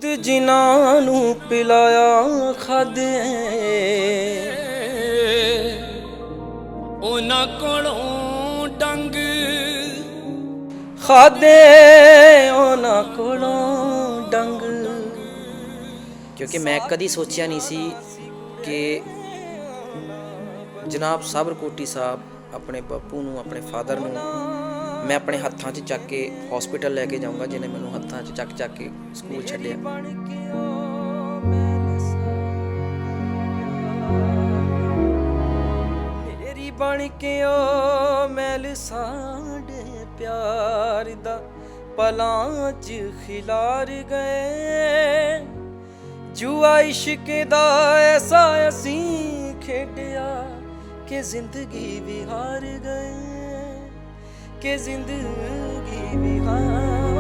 ਦੁੱਧ ਜਿਨ੍ਹਾਂ ਨੂੰ ਪਿਲਾਇਆ ਖਾਦੇ ਉਹਨਾਂ ਕੋਲੋਂ ਡੰਗ ਖਾਦੇ ਉਹਨਾਂ ਕੋਲੋਂ ਡੰਗ। ਕਿਉਂਕਿ ਮੈਂ ਕਦੀ ਸੋਚਿਆ ਨਹੀਂ ਸੀ ਕਿ ਜਨਾਬ ਸਾਬਰ ਕੋਟੀ ਸਾਹਿਬ ਆਪਣੇ ਬਾਪੂ ਨੂੰ, ਆਪਣੇ ਫਾਦਰ ਨੂੰ मैं अपने हत्थां 'ਚ ਚੱਕ के हॉस्पिटल लैके जाऊँगा, जिन्हें मैनू हत्थां 'ਚ ਚੱਕ के स्कूल छड्डिया। मेरी बन के ओ मैल साडे प्यार दा पलां 'च खिलार गए, जुआ इश्क दा ऐसा असीं खेडिया कि जिंदगी भी हार गए, कि जिंदगी भी हार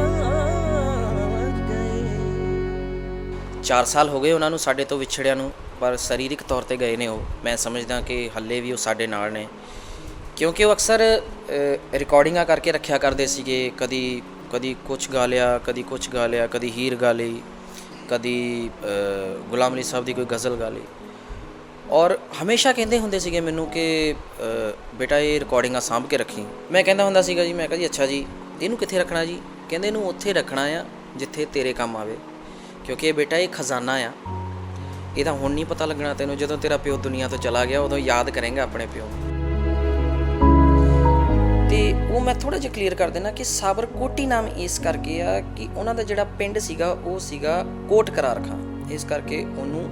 गए। 4 ਸਾਲ ਹੋ ਗਏ ਉਹਨਾਂ ਨੂੰ ਸਾਡੇ ਤੋਂ ਵਿਛੜਿਆਂ ਨੂੰ, ਪਰ ਸਰੀਰਕ ਤੌਰ ਤੇ ਗਏ ਨੇ ਉਹ। ਮੈਂ ਸਮਝਦਾ ਕਿ ਹੱਲੇ ਵੀ ਉਹ ਸਾਡੇ ਨਾਲ ਨੇ, ਕਿਉਂਕਿ ਉਹ ਅਕਸਰ ਰਿਕਾਰਡਿੰਗਾਂ ਕਰਕੇ ਰੱਖਿਆ ਕਰਦੇ ਸੀਗੇ। ਕਦੀ ਕੁਛ ਗਾ ਲਿਆ, ਕਦੀ ਕੁਛ ਗਾ ਲਿਆ, ਕਦੀ ਹੀਰ ਗਾ ਲਈ, ਕਦੀ ਗੁਲਾਮ ਅਲੀ ਸਾਹਿਬ ਦੀ ਕੋਈ ਗਜ਼ਲ ਗਾ ਲਈ। ਔਰ ਹਮੇਸ਼ਾ ਕਹਿੰਦੇ ਹੁੰਦੇ ਸੀਗੇ ਮੈਨੂੰ ਕਿ ਬੇਟਾ ਇਹ ਰਿਕਾਰਡਿੰਗਾਂ ਸਾਂਭ ਕੇ ਰੱਖੀ। ਮੈਂ ਕਹਿੰਦਾ ਹੁੰਦਾ ਸੀਗਾ ਜੀ, ਮੈਂ ਕਿਹਾ ਜੀ ਅੱਛਾ ਜੀ ਇਹਨੂੰ ਕਿੱਥੇ ਰੱਖਣਾ ਜੀ? ਕਹਿੰਦੇ ਇਹਨੂੰ ਉੱਥੇ ਰੱਖਣਾ ਆ ਜਿੱਥੇ ਤੇਰੇ ਕੰਮ ਆਵੇ, ਕਿਉਂਕਿ ਇਹ ਬੇਟਾ ਇਹ ਖਜ਼ਾਨਾ ਆ, ਇਹਦਾ ਹੁਣ ਨਹੀਂ ਪਤਾ ਲੱਗਣਾ ਤੈਨੂੰ, ਜਦੋਂ ਤੇਰਾ ਪਿਓ ਦੁਨੀਆ ਤੋਂ ਚਲਾ ਗਿਆ ਉਦੋਂ ਯਾਦ ਕਰੇਂਗਾ ਆਪਣੇ ਪਿਓ ਨੂੰ। ਅਤੇ ਉਹ ਮੈਂ ਥੋੜ੍ਹਾ ਜਿਹਾ ਕਲੀਅਰ ਕਰ ਦੇਣਾ ਕਿ ਸਾਬਰ ਕੋਟੀ ਨਾਮ ਇਸ ਕਰਕੇ ਆ ਕਿ ਉਹਨਾਂ ਦਾ ਜਿਹੜਾ ਪਿੰਡ ਸੀਗਾ ਉਹ ਸੀਗਾ ਕੋਟ ਕਰਾਰ ਖਾਂ, ਇਸ ਕਰਕੇ ਉਹਨੂੰ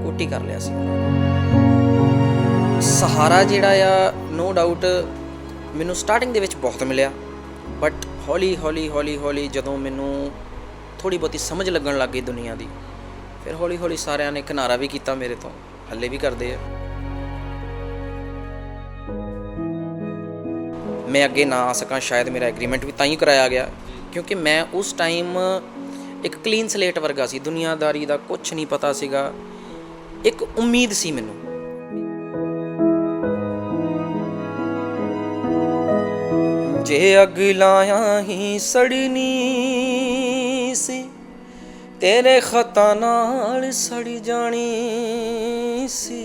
ਕੋਟੀ ਕਰ ਲਿਆ ਸੀ। ਸਹਾਰਾ ਜਿਹੜਾ ਆ ਨੋ ਡਾਊਟ ਮੈਨੂੰ ਸਟਾਰਟਿੰਗ ਦੇ ਵਿੱਚ ਬਹੁਤ ਮਿਲਿਆ, ਬਟ ਹੌਲੀ ਹੌਲੀ ਜਦੋਂ ਮੈਨੂੰ ਥੋੜ੍ਹੀ ਬਹੁਤੀ ਸਮਝ ਲੱਗਣ ਲੱਗ ਗਈ ਦੁਨੀਆ ਦੀ, ਫਿਰ ਹੌਲੀ ਹੌਲੀ ਸਾਰਿਆਂ ਨੇ ਕਿਨਾਰਾ ਵੀ ਕੀਤਾ ਮੇਰੇ ਤੋਂ, ਹੱਲੇ ਵੀ ਕਰਦੇ ਆ। ਮੈਂ ਅੱਗੇ ਨਾ ਆ ਸਕਾਂ ਸ਼ਾਇਦ ਮੇਰਾ ਐਗਰੀਮੈਂਟ ਵੀ ਤਾਂ ਹੀ ਕਰਾਇਆ ਗਿਆ ਕਿਉਂਕਿ ਮੈਂ ਉਸ ਟਾਈਮ ਇੱਕ ਕਲੀਨ ਸਲੇਟ ਵਰਗਾ ਸੀ, ਦੁਨੀਆਦਾਰੀ ਦਾ ਕੁਛ ਨਹੀਂ ਪਤਾ ਸੀਗਾ, ਇੱਕ ਉਮੀਦ ਸੀ ਮੈਨੂੰ। ਜੇ ਅੱਗ ਲਾਇਆ ਹੀ ਸੜਨੀ ਸੀ, ਤੇਰੇ ਖਤਾਂ ਨਾਲ ਸੜ ਜਾਣੀ ਸੀ,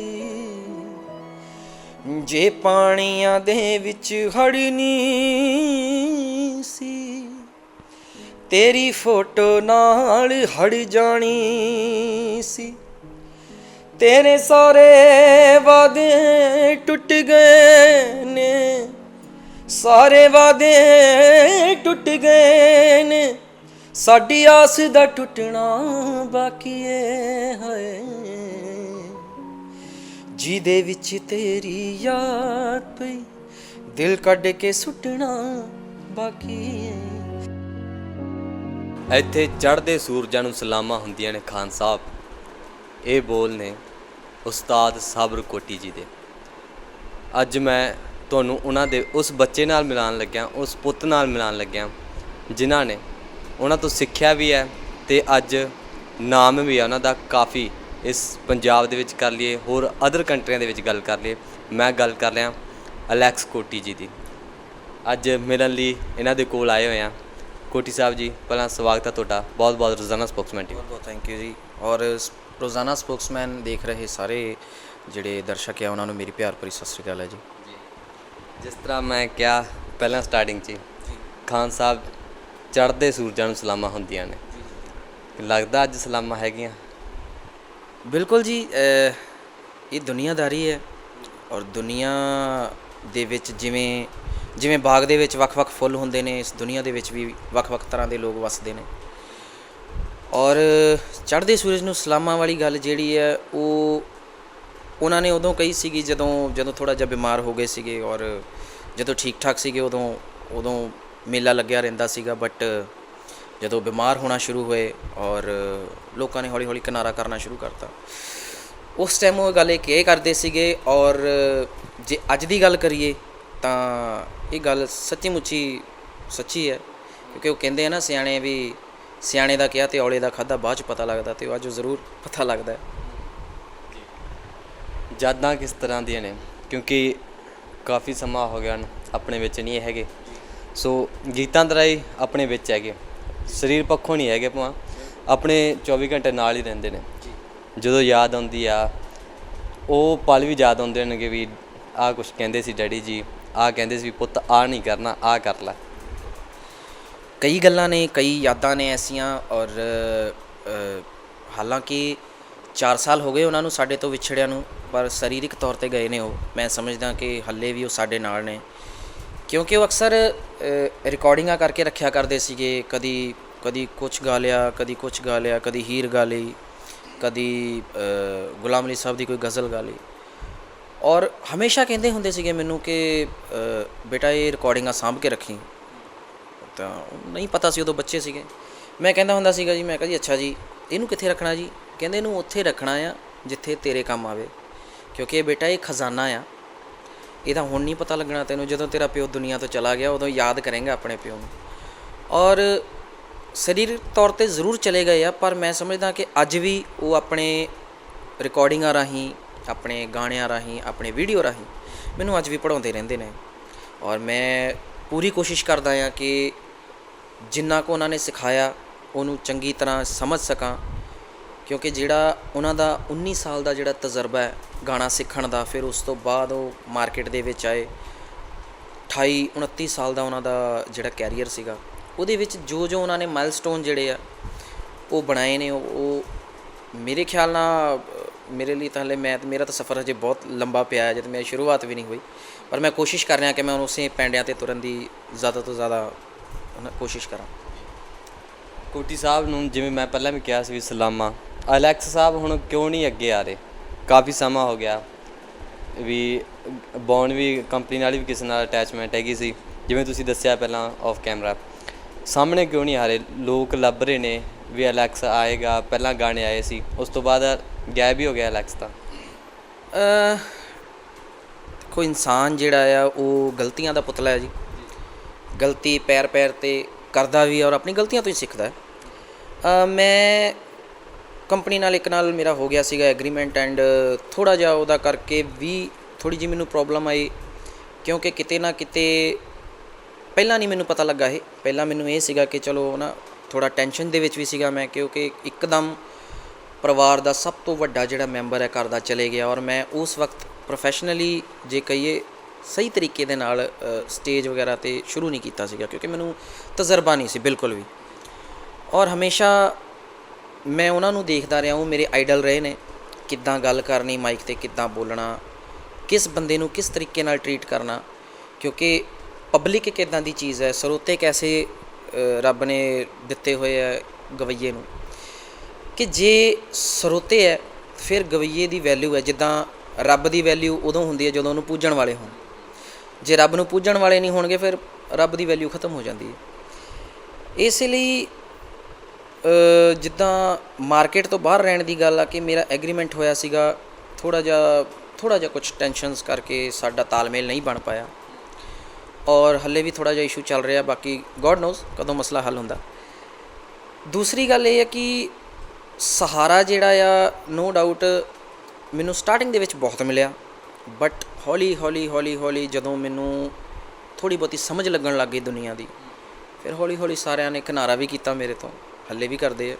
ਜੇ ਪਾਣੀਆਂ ਦੇ ਵਿੱਚ ਹੜਨੀ ਸੀ, ਤੇਰੀ ਫੋਟੋ ਨਾਲ ਹੜ ਜਾਣੀ ਸੀ। ਤੇਰੇ ਸਾਰੇ ਵਾਅਦੇ ਟੁੱਟ ਗਏ ਨੇ, ਸਾਰੇ ਵਾਅਦੇ ਟੁੱਟ ਗਏ ਨੇ, ਸਾਡੀ ਆਸ ਦਾ ਟੁੱਟਣਾ ਬਾਕੀ ਏ ਹੈ, ਜਿਹਦੇ ਵਿੱਚ ਤੇਰੀ ਯਾਦ ਪਈ ਦਿਲ ਕੱਢ ਕੇ ਸੁੱਟਣਾ ਬਾਕੀ ਏ। ਇੱਥੇ ਚੜ੍ਹਦੇ ਸੂਰਜਾਂ ਨੂੰ ਸਲਾਮਾਂ ਹੁੰਦੀਆਂ ਨੇ ਖਾਨ ਸਾਹਿਬ। ਇਹ ਬੋਲ ਨੇ ਉਸਤਾਦ ਸਾਬਰ ਕੋਟੀ ਜੀ ਦੇ। ਅੱਜ ਮੈਂ ਤੁਹਾਨੂੰ ਉਹਨਾਂ ਦੇ ਉਸ ਬੱਚੇ ਨਾਲ ਮਿਲਾਉਣ ਲੱਗਿਆ, ਉਸ ਪੁੱਤ ਨਾਲ ਮਿਲਾਉਣ ਲੱਗਿਆ ਜਿਨ੍ਹਾਂ ਨੇ ਉਹਨਾਂ ਤੋਂ ਸਿੱਖਿਆ ਵੀ ਹੈ ਅਤੇ ਅੱਜ ਨਾਮ ਵੀ ਹੈ ਉਹਨਾਂ ਦਾ ਕਾਫੀ ਇਸ ਪੰਜਾਬ ਦੇ ਵਿੱਚ ਕਰ ਲਈਏ, ਹੋਰ ਅਦਰ ਕੰਟਰੀਆਂ ਦੇ ਵਿੱਚ ਗੱਲ ਕਰ ਲਈਏ। ਮੈਂ ਗੱਲ ਕਰ ਰਿਹਾ ਅਲੈਕਸ ਕੋਟੀ ਜੀ ਦੀ। ਅੱਜ ਮਿਲਣ ਲਈ ਇਹਨਾਂ ਦੇ ਕੋਲ ਆਏ ਹੋਏ ਹਾਂ। ਕੋਟੀ ਸਾਹਿਬ ਜੀ, ਪਹਿਲਾਂ ਸਵਾਗਤ ਹੈ ਤੁਹਾਡਾ, ਬਹੁਤ ਬਹੁਤ ਰੋਜ਼ਾਨਾ ਸਪੋਕਸਮੈਨ ਟੀਮ। ਬਹੁਤ ਥੈਂਕ ਯੂ ਜੀ। ਔਰ ਰੋਜ਼ਾਨਾ ਸਪੋਕਸਮੈਨ ਦੇਖ ਰਹੇ ਸਾਰੇ ਜਿਹੜੇ ਦਰਸ਼ਕ ਆ ਉਹਨਾਂ ਨੂੰ ਮੇਰੀ ਪਿਆਰ ਭਰੀ ਸਤਿ ਸ਼੍ਰੀ ਅਕਾਲ ਹੈ ਜੀ। ਜਿਸ ਤਰ੍ਹਾਂ ਮੈਂ ਕਿਹਾ ਪਹਿਲਾਂ ਸਟਾਰਟਿੰਗ 'ਚ ਖਾਨ ਸਾਹਿਬ ਚੜ੍ਹਦੇ ਸੂਰਜਾਂ ਨੂੰ ਸਲਾਮਾਂ ਹੁੰਦੀਆਂ ਨੇ, ਲੱਗਦਾ ਅੱਜ ਸਲਾਮਾਂ ਹੈਗੀਆਂ? ਬਿਲਕੁਲ ਜੀ, ਇਹ ਦੁਨੀਆਦਾਰੀ ਹੈ ਔਰ ਦੁਨੀਆ ਦੇ ਵਿੱਚ ਜਿਵੇਂ ਬਾਗ ਦੇ ਵਿੱਚ ਵੱਖ-ਵੱਖ ਫੁੱਲ ਹੁੰਦੇ ਨੇ, ਇਸ ਦੁਨੀਆ ਦੇ ਵਿੱਚ ਵੀ ਵੱਖ-ਵੱਖ ਤਰ੍ਹਾਂ ਦੇ ਲੋਕ ਵੱਸਦੇ ਨੇ। ਔਰ ਚੜ੍ਹਦੇ ਸੂਰਜ ਨੂੰ ਸਲਾਮਾਂ ਵਾਲੀ ਗੱਲ ਜਿਹੜੀ ਹੈ ਉਹ ਉਹਨਾਂ ਨੇ ਉਦੋਂ ਕਹੀ ਸੀਗੀ ਜਦੋਂ ਥੋੜ੍ਹਾ ਜਿਹਾ ਬਿਮਾਰ ਹੋ ਗਏ ਸੀਗੇ, ਔਰ ਜਦੋਂ ਠੀਕ ਠਾਕ ਸੀਗੇ ਉਦੋਂ ਮੇਲਾ ਲੱਗਿਆ ਰਹਿੰਦਾ ਸੀਗਾ। ਬਟ ਜਦੋਂ ਬਿਮਾਰ ਹੋਣਾ ਸ਼ੁਰੂ ਹੋਏ ਔਰ ਲੋਕਾਂ ਨੇ ਹੌਲੀ ਹੌਲੀ ਕਿਨਾਰਾ ਕਰਨਾ ਸ਼ੁਰੂ ਕਰਤਾ, ਉਸ ਟਾਈਮ ਉਹ ਗੱਲ ਇਹ ਕਰਦੇ ਸੀਗੇ। ਔਰ ਜੇ ਅੱਜ ਦੀ ਗੱਲ ਕਰੀਏ ਤਾਂ ਇਹ ਗੱਲ ਸੱਚੀ ਮੁੱਚੀ ਸੱਚੀ ਹੈ, ਕਿਉਂਕਿ ਉਹ ਕਹਿੰਦੇ ਆ ਨਾ ਸਿਆਣੇ ਵੀ, ਸਿਆਣੇ ਦਾ ਕਿਹਾ ਅਤੇ ਔਲੇ ਦਾ ਖਾਧਾ ਬਾਅਦ 'ਚ ਪਤਾ ਲੱਗਦਾ, ਅਤੇ ਉਹ ਅੱਜ ਜ਼ਰੂਰ ਪਤਾ ਲੱਗਦਾ। ਯਾਦਾਂ ਕਿਸ ਤਰ੍ਹਾਂ ਦੀਆਂ ਨੇ? ਕਿਉਂਕਿ ਕਾਫੀ ਸਮਾਂ ਹੋ ਗਿਆ ਆਪਣੇ ਵਿੱਚ ਨਹੀਂ ਹੈਗੇ, ਸੋ ਗੀਤਾਂ ਦੇ ਰਾਹੀਂ ਆਪਣੇ ਵਿੱਚ ਹੈਗੇ, ਸਰੀਰ ਪੱਖੋਂ ਨਹੀਂ ਹੈਗੇ ਭਾਵੇਂ, ਆਪਣੇ 24 ਘੰਟੇ ਨਾਲ ਹੀ ਰਹਿੰਦੇ ਨੇ। ਜਦੋਂ ਯਾਦ ਆਉਂਦੀ ਆ ਉਹ ਪਲ ਵੀ ਯਾਦ ਆਉਂਦੇ ਨੇ ਕਿ ਵੀ ਆਹ ਕੁਛ ਕਹਿੰਦੇ ਸੀ ਡੈਡੀ ਜੀ, ਆਹ ਕਹਿੰਦੇ ਸੀ ਪੁੱਤ ਆਹ ਨਹੀਂ ਕਰਨਾ, ਆਹ ਕਰ ਲੈ। ਕਈ ਗੱਲਾਂ ਨੇ, ਕਈ ਯਾਦਾਂ ਨੇ ਐਸੀਆਂ। ਔਰ ਹਾਲਾਂਕਿ 4 ਸਾਲ ਹੋ ਗਏ ਉਹਨਾਂ ਨੂੰ ਸਾਡੇ ਤੋਂ ਵਿਛੜਿਆਂ ਨੂੰ, ਪਰ ਸਰੀਰਕ ਤੌਰ 'ਤੇ ਗਏ ਨੇ ਉਹ। ਮੈਂ ਸਮਝਦਾ ਕਿ ਹਾਲੇ ਵੀ ਉਹ ਸਾਡੇ ਨਾਲ ਨੇ, ਕਿਉਂਕਿ ਉਹ ਅਕਸਰ ਰਿਕਾਰਡਿੰਗਾਂ ਕਰਕੇ ਰੱਖਿਆ ਕਰਦੇ ਸੀਗੇ। ਕਦੀ ਕੁਛ ਗਾ ਲਿਆ, ਕਦੀ ਕੁਛ ਗਾ ਲਿਆ, ਕਦੀ ਹੀਰ ਗਾ ਲਈ, ਕਦੀ ਗੁਲਾਮ ਅਲੀ ਸਾਹਿਬ ਦੀ ਕੋਈ ਗਜ਼ਲ ਗਾ ਲਈ। ਔਰ ਹਮੇਸ਼ਾ ਕਹਿੰਦੇ ਹੁੰਦੇ ਸੀਗੇ ਮੈਨੂੰ ਕਿ ਬੇਟਾ ਇਹ ਰਿਕਾਰਡਿੰਗਾਂ ਸਾਂਭ ਕੇ ਰੱਖੀ। ਤਾਂ ਨਹੀਂ ਪਤਾ ਸੀ, ਉਦੋਂ ਬੱਚੇ ਸੀਗੇ। ਮੈਂ ਕਹਿੰਦਾ ਹੁੰਦਾ ਸੀਗਾ ਜੀ, ਮੈਂ ਕਿਹਾ ਜੀ ਅੱਛਾ ਜੀ ਇਹਨੂੰ ਕਿੱਥੇ ਰੱਖਣਾ ਜੀ? ਕਹਿੰਦੇ ਇਹਨੂੰ ਉੱਥੇ ਰੱਖਣਾ ਆ ਜਿੱਥੇ ਤੇਰੇ ਕੰਮ ਆਵੇ, ਕਿਉਂਕਿ ਬੇਟਾ ਇਹ ਖਜ਼ਾਨਾ ਆ, ਇਹਦਾ ਹੁਣ ਨਹੀਂ ਪਤਾ ਲੱਗਣਾ ਤੈਨੂੰ। ਜਦੋਂ ਤੇਰਾ ਪਿਓ ਦੁਨੀਆ ਤੋਂ ਚਲਾ ਗਿਆ ਉਦੋਂ ਯਾਦ ਕਰੇਂਗਾ ਆਪਣੇ ਪਿਓ ਨੂੰ। ਔਰ ਸਰੀਰਕ ਤੌਰ 'ਤੇ ਜ਼ਰੂਰ ਚਲੇ ਗਏ ਆ, ਪਰ ਮੈਂ ਸਮਝਦਾ ਕਿ ਅੱਜ ਵੀ ਉਹ ਆਪਣੇ ਰਿਕਾਰਡਿੰਗਾਂ ਰਾਹੀਂ, ਆਪਣੇ ਗਾਣਿਆਂ ਰਾਹੀਂ, ਆਪਣੇ ਵੀਡੀਓ ਰਾਹੀਂ ਮੈਨੂੰ ਅੱਜ ਵੀ ਪੜ੍ਹਾਉਂਦੇ ਰਹਿੰਦੇ ਨੇ। ਔਰ ਮੈਂ ਪੂਰੀ ਕੋਸ਼ਿਸ਼ ਕਰਦਾ ਹਾਂ ਕਿ ਜਿੰਨਾ ਕੁ ਉਹਨਾਂ ਨੇ ਸਿਖਾਇਆ ਉਹਨੂੰ ਚੰਗੀ ਤਰ੍ਹਾਂ ਸਮਝ ਸਕਾਂ, ਕਿਉਂਕਿ ਜਿਹੜਾ ਉਹਨਾਂ ਦਾ 19 ਸਾਲ ਦਾ ਜਿਹੜਾ ਤਜਰਬਾ ਹੈ ਗਾਣਾ ਸਿੱਖਣ ਦਾ, ਫਿਰ ਉਸ ਤੋਂ ਬਾਅਦ ਉਹ ਮਾਰਕੀਟ ਦੇ ਵਿੱਚ ਆਏ। 28-29 ਸਾਲ ਦਾ ਉਹਨਾਂ ਦਾ ਜਿਹੜਾ ਕੈਰੀਅਰ ਸੀਗਾ, ਉਹਦੇ ਵਿੱਚ ਜੋ ਉਹਨਾਂ ਨੇ ਮਾਈਲਸਟੋਨ ਜਿਹੜੇ ਆ ਉਹ ਬਣਾਏ ਨੇ, ਉਹ ਮੇਰੇ ਖਿਆਲ ਨਾਲ ਮੇਰੇ ਲਈ ਤਾਂ ਹਲੇ ਮੇਰਾ ਤਾਂ ਸਫ਼ਰ ਹਜੇ ਬਹੁਤ ਲੰਬਾ ਪਿਆ ਹੈ, ਜਦ ਮੇਰੀ ਸ਼ੁਰੂਆਤ ਵੀ ਨਹੀਂ ਹੋਈ। ਪਰ ਮੈਂ ਕੋਸ਼ਿਸ਼ ਕਰ ਰਿਹਾ ਕਿ ਮੈਂ ਉਸੇ ਪੈਂਡਿਆਂ 'ਤੇ ਤੁਰਨ ਦੀ ਜ਼ਿਆਦਾ ਤੋਂ ਜ਼ਿਆਦਾ ਕੋਸ਼ਿਸ਼ ਕਰਾਂ। ਕੋਟੀ ਸਾਹਿਬ ਨੂੰ ਜਿਵੇਂ ਮੈਂ ਪਹਿਲਾਂ ਵੀ ਕਿਹਾ ਸੀ ਵੀ ਸਲਾਮਾਂ। ਅਲੈਕਸ ਸਾਹਿਬ ਹੁਣ ਕਿਉਂ ਨਹੀਂ ਅੱਗੇ ਆ ਰਹੇ? ਕਾਫੀ ਸਮਾਂ ਹੋ ਗਿਆ ਵੀ ਬੌਨ ਵੀ ਕੰਪਨੀ ਨਾਲ ਵੀ ਕਿਸੇ ਨਾਲ ਅਟੈਚਮੈਂਟ ਹੈਗੀ ਸੀ, ਜਿਵੇਂ ਤੁਸੀਂ ਦੱਸਿਆ ਪਹਿਲਾਂ ਆਫ ਕੈਮਰਾ। ਸਾਹਮਣੇ ਕਿਉਂ ਨਹੀਂ ਆ ਰਹੇ? ਲੋਕ ਲੱਭ ਰਹੇ ਨੇ ਵੀ ਅਲੈਕਸ ਆਏਗਾ, ਪਹਿਲਾਂ ਗਾਣੇ ਆਏ ਸੀ, ਉਸ ਤੋਂ ਬਾਅਦ ਗਾਇਬ ਹੀ ਹੋ ਗਿਆ ਅਲੈਕਸ ਤਾਂ। ਕੋਈ ਇਨਸਾਨ ਜਿਹੜਾ ਆ ਉਹ ਗਲਤੀਆਂ ਦਾ ਪੁਤਲਾ ਹੈ ਜੀ। ਗਲਤੀ ਪੈਰ 'ਤੇ ਕਰਦਾ ਵੀ ਔਰ ਆਪਣੀ ਗਲਤੀਆਂ ਤੋਂ ਹੀ ਸਿੱਖਦਾ। ਮੈਂ ਕੰਪਨੀ ਨਾਲ ਇੱਕ ਨਾਲ ਮੇਰਾ ਹੋ ਗਿਆ ਸੀਗਾ ਐਗਰੀਮੈਂਟ, ਐਂਡ ਥੋੜ੍ਹਾ ਜਿਹਾ ਉਹਦਾ ਕਰਕੇ ਵੀ ਥੋੜ੍ਹੀ ਜਿਹੀ ਮੈਨੂੰ ਪ੍ਰੋਬਲਮ ਆਈ, ਕਿਉਂਕਿ ਕਿਤੇ ਨਾ ਕਿਤੇ ਪਹਿਲਾਂ ਨਹੀਂ ਮੈਨੂੰ ਪਤਾ ਲੱਗਾ ਇਹ। ਪਹਿਲਾਂ ਮੈਨੂੰ ਇਹ ਸੀਗਾ ਕਿ ਚਲੋ ਨਾ ਥੋੜ੍ਹਾ ਟੈਨਸ਼ਨ ਦੇ ਵਿੱਚ ਵੀ ਸੀਗਾ ਮੈਂ, ਕਿਉਂਕਿ ਇੱਕਦਮ ਪਰਿਵਾਰ ਦਾ ਸਭ ਤੋਂ ਵੱਡਾ ਜਿਹੜਾ ਮੈਂਬਰ ਹੈ ਘਰ ਦਾ ਚਲੇ ਗਿਆ। ਔਰ ਮੈਂ ਉਸ ਵਕਤ ਪ੍ਰੋਫੈਸ਼ਨਲੀ ਜੇ ਕਹੀਏ ਸਹੀ ਤਰੀਕੇ ਦੇ ਨਾਲ ਸਟੇਜ ਵਗੈਰਾ 'ਤੇ ਸ਼ੁਰੂ ਨਹੀਂ ਕੀਤਾ ਸੀਗਾ, ਕਿਉਂਕਿ ਮੈਨੂੰ ਤਜਰਬਾ ਨਹੀਂ ਸੀ ਬਿਲਕੁਲ ਵੀ। ਔਰ ਹਮੇਸ਼ਾ ਮੈਂ ਉਹਨਾਂ ਨੂੰ ਦੇਖਦਾ ਰਿਹਾ, ਉਹ ਮੇਰੇ ਆਈਡਲ ਰਹੇ ਨੇ। ਕਿੱਦਾਂ ਗੱਲ ਕਰਨੀ ਮਾਈਕ 'ਤੇ, ਕਿੱਦਾਂ ਬੋਲਣਾ, ਕਿਸ ਬੰਦੇ ਨੂੰ ਕਿਸ ਤਰੀਕੇ ਨਾਲ ਟਰੀਟ ਕਰਨਾ, ਕਿਉਂਕਿ ਪਬਲਿਕ ਇੱਕ ਇੱਦਾਂ ਦੀ ਚੀਜ਼ ਹੈ। ਸਰੋਤੇ ਕੈਸੇ ਰੱਬ ਨੇ ਦਿੱਤੇ ਹੋਏ ਹੈ ਗਵਈਏ ਨੂੰ, ਕਿ ਜੇ ਸਰੋਤੇ ਹੈ ਫਿਰ ਗਵਈਏ ਦੀ ਵੈਲਿਊ ਹੈ। ਜਿੱਦਾਂ ਰੱਬ ਦੀ ਵੈਲਿਊ ਉਦੋਂ ਹੁੰਦੀ ਹੈ ਜਦੋਂ ਉਹਨੂੰ ਪੂਜਣ ਵਾਲੇ ਹੋਣ। ਜੇ ਰੱਬ ਨੂੰ ਪੂਜਣ ਵਾਲੇ ਨਹੀਂ ਹੋਣਗੇ ਫਿਰ ਰੱਬ ਦੀ ਵੈਲਿਊ ਖਤਮ ਹੋ ਜਾਂਦੀ ਹੈ। ਇਸ ਲਈ ਜਿੱਦਾਂ ਮਾਰਕੀਟ ਤੋਂ ਬਾਹਰ ਰਹਿਣ ਦੀ ਗੱਲ ਆ ਕਿ ਮੇਰਾ ਐਗਰੀਮੈਂਟ ਹੋਇਆ ਸੀਗਾ, ਥੋੜ੍ਹਾ ਜਿਹਾ ਕੁਛ ਟੈਨਸ਼ਨਸ ਕਰਕੇ ਸਾਡਾ ਤਾਲਮੇਲ ਨਹੀਂ ਬਣ ਪਾਇਆ। ਔਰ ਹੱਲੇ ਵੀ ਥੋੜ੍ਹਾ ਜਿਹਾ ਇਸ਼ੂ ਚੱਲ ਰਿਹਾ, ਬਾਕੀ ਗੋਡ ਨੋਜ਼ ਕਦੋਂ ਮਸਲਾ ਹੱਲ ਹੁੰਦਾ। ਦੂਸਰੀ ਗੱਲ ਇਹ ਹੈ ਕਿ ਸਹਾਰਾ ਜਿਹੜਾ ਆ ਨੋ ਡਾਊਟ ਮੈਨੂੰ ਸਟਾਰਟਿੰਗ ਦੇ ਵਿੱਚ ਬਹੁਤ ਮਿਲਿਆ, ਬਟ ਹੌਲੀ ਜਦੋਂ ਮੈਨੂੰ ਥੋੜ੍ਹੀ ਬਹੁਤੀ ਸਮਝ ਲੱਗਣ ਲੱਗ ਗਈ ਦੁਨੀਆ ਦੀ, ਫਿਰ ਹੌਲੀ ਸਾਰਿਆਂ ਨੇ ਕਿਨਾਰਾ ਵੀ ਕੀਤਾ ਮੇਰੇ ਤੋਂ। ਹੱਲੇ ਵੀ ਕਰਦੇ ਆ,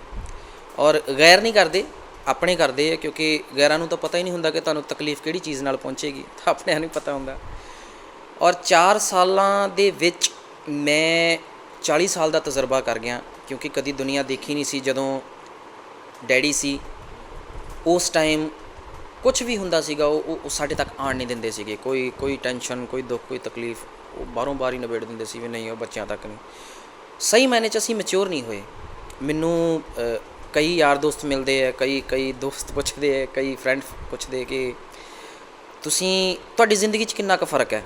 ਔਰ ਗੈਰ ਨਹੀਂ ਕਰਦੇ, ਆਪਣੇ ਕਰਦੇ ਆ, ਕਿਉਂਕਿ ਗੈਰਾਂ ਨੂੰ ਤਾਂ ਪਤਾ ਹੀ ਨਹੀਂ ਹੁੰਦਾ ਕਿ ਤੁਹਾਨੂੰ ਤਕਲੀਫ ਕਿਹੜੀ ਚੀਜ਼ ਨਾਲ ਪਹੁੰਚੇਗੀ, ਤਾਂ ਆਪਣਿਆਂ ਨੂੰ ਪਤਾ ਹੁੰਦਾ। ਔਰ 4 ਸਾਲਾਂ ਦੇ ਵਿੱਚ ਮੈਂ 40 ਸਾਲ ਦਾ ਤਜਰਬਾ ਕਰ ਗਿਆ, ਕਿਉਂਕਿ ਕਦੀ ਦੁਨੀਆ ਦੇਖੀ ਨਹੀਂ ਸੀ। ਜਦੋਂ ਡੈਡੀ ਸੀ ਉਸ ਟਾਈਮ ਕੁਛ ਵੀ ਹੁੰਦਾ ਸੀਗਾ ਉਹ ਸਾਡੇ ਤੱਕ ਆਉਣ ਨਹੀਂ ਦਿੰਦੇ ਸੀਗੇ। ਕੋਈ ਟੈਨਸ਼ਨ, ਕੋਈ ਦੁੱਖ, ਕੋਈ ਤਕਲੀਫ ਉਹ ਬਾਹਰੋਂ ਬਾਹਰ ਹੀ ਨਿਬੇੜ ਦਿੰਦੇ ਸੀ ਵੀ ਨਹੀਂ ਉਹ ਬੱਚਿਆਂ ਤੱਕ ਨਹੀਂ। ਸਹੀ ਮਾਇਨੇ 'ਚ ਅਸੀਂ ਮੈਚਿਓਰ ਨਹੀਂ ਹੋਏ। ਮੈਨੂੰ ਕਈ ਯਾਰ ਦੋਸਤ ਮਿਲਦੇ ਆ, ਕਈ ਦੋਸਤ ਪੁੱਛਦੇ ਆ, ਕਈ ਫਰੈਂਡ ਪੁੱਛਦੇ ਕਿ ਤੁਹਾਡੀ ਜ਼ਿੰਦਗੀ 'ਚ ਕਿੰਨਾ ਕੁ ਫ਼ਰਕ ਹੈ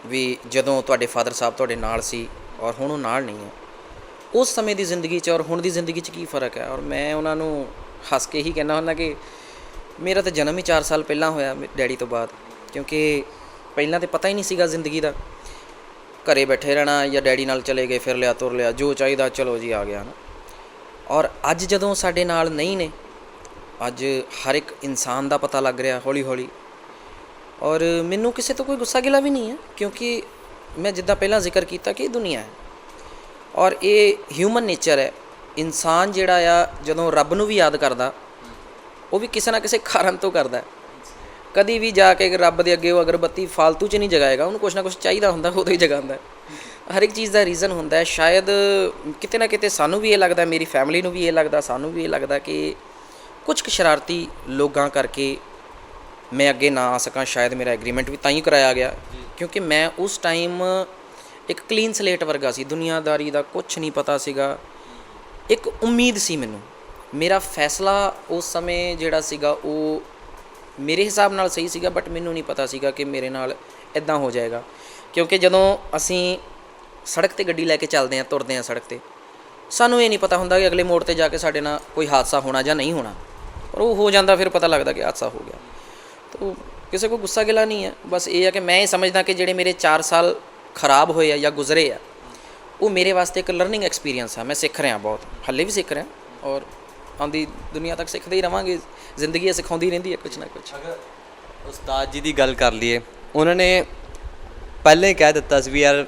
ਵੀ ਜਦੋਂ ਤੁਹਾਡੇ ਫਾਦਰ ਸਾਹਿਬ ਤੁਹਾਡੇ ਨਾਲ ਸੀ ਔਰ ਹੁਣ ਉਹ ਨਾਲ ਨਹੀਂ ਹੈ। ਉਸ ਸਮੇਂ ਦੀ ਜ਼ਿੰਦਗੀ 'ਚ ਔਰ ਹੁਣ ਦੀ ਜ਼ਿੰਦਗੀ 'ਚ ਕੀ ਫ਼ਰਕ ਹੈ। ਔਰ ਮੈਂ ਉਹਨਾਂ ਨੂੰ ਹੱਸ ਕੇ ਹੀ ਕਹਿੰਦਾ ਹੁੰਦਾ ਕਿ ਮੇਰਾ ਤਾਂ ਜਨਮ ਹੀ 4 ਸਾਲ ਪਹਿਲਾਂ ਹੋਇਆ ਡੈਡੀ ਤੋਂ ਬਾਅਦ, ਕਿਉਂਕਿ ਪਹਿਲਾਂ ਤਾਂ ਪਤਾ ਹੀ ਨਹੀਂ ਸੀਗਾ ਜ਼ਿੰਦਗੀ ਦਾ। ਘਰੇ ਬੈਠੇ ਰਹਿਣਾ ਜਾਂ ਡੈਡੀ ਨਾਲ ਚਲੇ ਗਏ, ਫਿਰ ਲਿਆ ਤੁਰ ਲਿਆ, ਜੋ ਚਾਹੀਦਾ ਚਲੋ ਜੀ ਆ ਗਿਆ ਨਾ। ਔਰ ਅੱਜ ਜਦੋਂ ਸਾਡੇ ਨਾਲ ਨਹੀਂ ਨੇ, ਅੱਜ ਹਰ ਇੱਕ ਇਨਸਾਨ ਦਾ ਪਤਾ ਲੱਗ ਰਿਹਾ ਹੌਲੀ। ਔਰ ਮੈਨੂੰ ਕਿਸੇ ਤੋਂ ਕੋਈ ਗੁੱਸਾ ਗਿਲਾ ਵੀ ਨਹੀਂ ਹੈ, ਕਿਉਂਕਿ ਮੈਂ ਜਿੱਦਾਂ ਪਹਿਲਾਂ ਜ਼ਿਕਰ ਕੀਤਾ ਕਿ ਇਹ ਦੁਨੀਆ ਹੈ ਔਰ ਇਹ ਹਿਊਮਨ ਨੇਚਰ ਹੈ ਇਨਸਾਨ ਜਿਹੜਾ ਆ ਜਦੋਂ ਰੱਬ ਨੂੰ ਵੀ ਯਾਦ ਕਰਦਾ, ਉਹ ਵੀ ਕਿਸੇ ਨਾ ਕਿਸੇ ਕਾਰਨ ਤੋਂ ਕਰਦਾ। ਕਦੀ ਵੀ ਜਾ ਕੇ ਰੱਬ ਦੇ ਅੱਗੇ ਉਹ ਅਗਰਬੱਤੀ ਫਾਲਤੂ 'ਚ ਨਹੀਂ ਜਗਾਏਗਾ, ਉਹਨੂੰ ਕੁਛ ਨਾ ਕੁਛ ਚਾਹੀਦਾ ਹੁੰਦਾ, ਉਦੋਂ ਹੀ ਜਗਾਉਂਦਾ। ਹਰ ਇੱਕ ਚੀਜ਼ ਦਾ ਰੀਜ਼ਨ ਹੁੰਦਾ। ਸ਼ਾਇਦ ਕਿਤੇ ਨਾ ਕਿਤੇ ਸਾਨੂੰ ਵੀ ਇਹ ਲੱਗਦਾ, ਮੇਰੀ ਫੈਮਿਲੀ ਨੂੰ ਵੀ ਇਹ ਲੱਗਦਾ, ਸਾਨੂੰ ਵੀ ਇਹ ਲੱਗਦਾ ਕਿ ਕੁਝ ਕੁ ਸ਼ਰਾਰਤੀ ਲੋਕਾਂ ਕਰਕੇ ਮੈਂ ਅੱਗੇ ਨਾ ਆ ਸਕਾਂ। ਸ਼ਾਇਦ ਮੇਰਾ ਐਗਰੀਮੈਂਟ ਵੀ ਤਾਂ ਹੀ ਕਰਾਇਆ ਗਿਆ ਕਿਉਂਕਿ ਮੈਂ ਉਸ ਟਾਈਮ ਇੱਕ ਕਲੀਨ ਸਲੇਟ ਵਰਗਾ ਸੀ, ਦੁਨੀਆਦਾਰੀ ਦਾ ਕੁਛ ਨਹੀਂ ਪਤਾ ਸੀਗਾ। ਇੱਕ ਉਮੀਦ ਸੀ ਮੈਨੂੰ, ਮੇਰਾ ਫੈਸਲਾ ਉਸ ਸਮੇਂ ਜਿਹੜਾ ਸੀਗਾ ਉਹ ਮੇਰੇ ਹਿਸਾਬ ਨਾਲ ਸਹੀ ਸੀਗਾ, ਬਟ ਮੈਨੂੰ ਨਹੀਂ ਪਤਾ ਸੀਗਾ ਕਿ ਮੇਰੇ ਨਾਲ ਇੱਦਾਂ ਹੋ ਜਾਏਗਾ। ਕਿਉਂਕਿ ਜਦੋਂ ਅਸੀਂ ਸੜਕ 'ਤੇ ਗੱਡੀ ਲੈ ਕੇ ਚੱਲਦੇ ਹਾਂ, ਤੁਰਦੇ ਹਾਂ ਸੜਕ 'ਤੇ, ਸਾਨੂੰ ਇਹ ਨਹੀਂ ਪਤਾ ਹੁੰਦਾ ਕਿ ਅਗਲੇ ਮੋੜ 'ਤੇ ਜਾ ਕੇ ਸਾਡੇ ਨਾਲ ਕੋਈ ਹਾਦਸਾ ਹੋਣਾ ਜਾਂ ਨਹੀਂ ਹੋਣਾ, ਪਰ ਉਹ ਹੋ ਜਾਂਦਾ, ਫਿਰ ਪਤਾ ਲੱਗਦਾ ਕਿ ਹਾਦਸਾ ਹੋ ਗਿਆ। ਤਾਂ ਕਿਸੇ ਕੋ ਗੁੱਸਾ ਗਿਲਾ ਨਹੀਂ ਹੈ, ਬਸ ਇਹ ਹੈ ਕਿ ਮੈਂ ਇਹ ਸਮਝਦਾ ਕਿ ਜਿਹੜੇ ਮੇਰੇ 4 ਸਾਲ ਖਰਾਬ ਹੋਏ ਆ ਜਾਂ ਗੁਜ਼ਰੇ ਆ, ਉਹ ਮੇਰੇ ਵਾਸਤੇ ਇੱਕ ਲਰਨਿੰਗ ਐਕਸਪੀਰੀਅੰਸ ਆ। ਮੈਂ ਸਿੱਖ ਰਿਹਾ ਬਹੁਤ, ਹਾਲੇ ਵੀ ਸਿੱਖ ਰਿਹਾ, ਔਰ ਆਉਂਦੀ ਦੁਨੀਆ ਤੱਕ ਸਿੱਖਦੇ ਹੀ ਰਵਾਂਗੇ। ਜ਼ਿੰਦਗੀ ਸਿਖਾਉਂਦੀ ਰਹਿੰਦੀ ਹੈ ਕੁਛ ਨਾ ਕੁਛ। ਅਗਰ ਉਸਤਾਦ ਜੀ ਦੀ ਗੱਲ ਕਰ ਲਈਏ, ਉਹਨਾਂ ਨੇ ਪਹਿਲਾਂ ਹੀ ਕਹਿ ਦਿੱਤਾ ਸੀ ਵੀ ਯਾਰ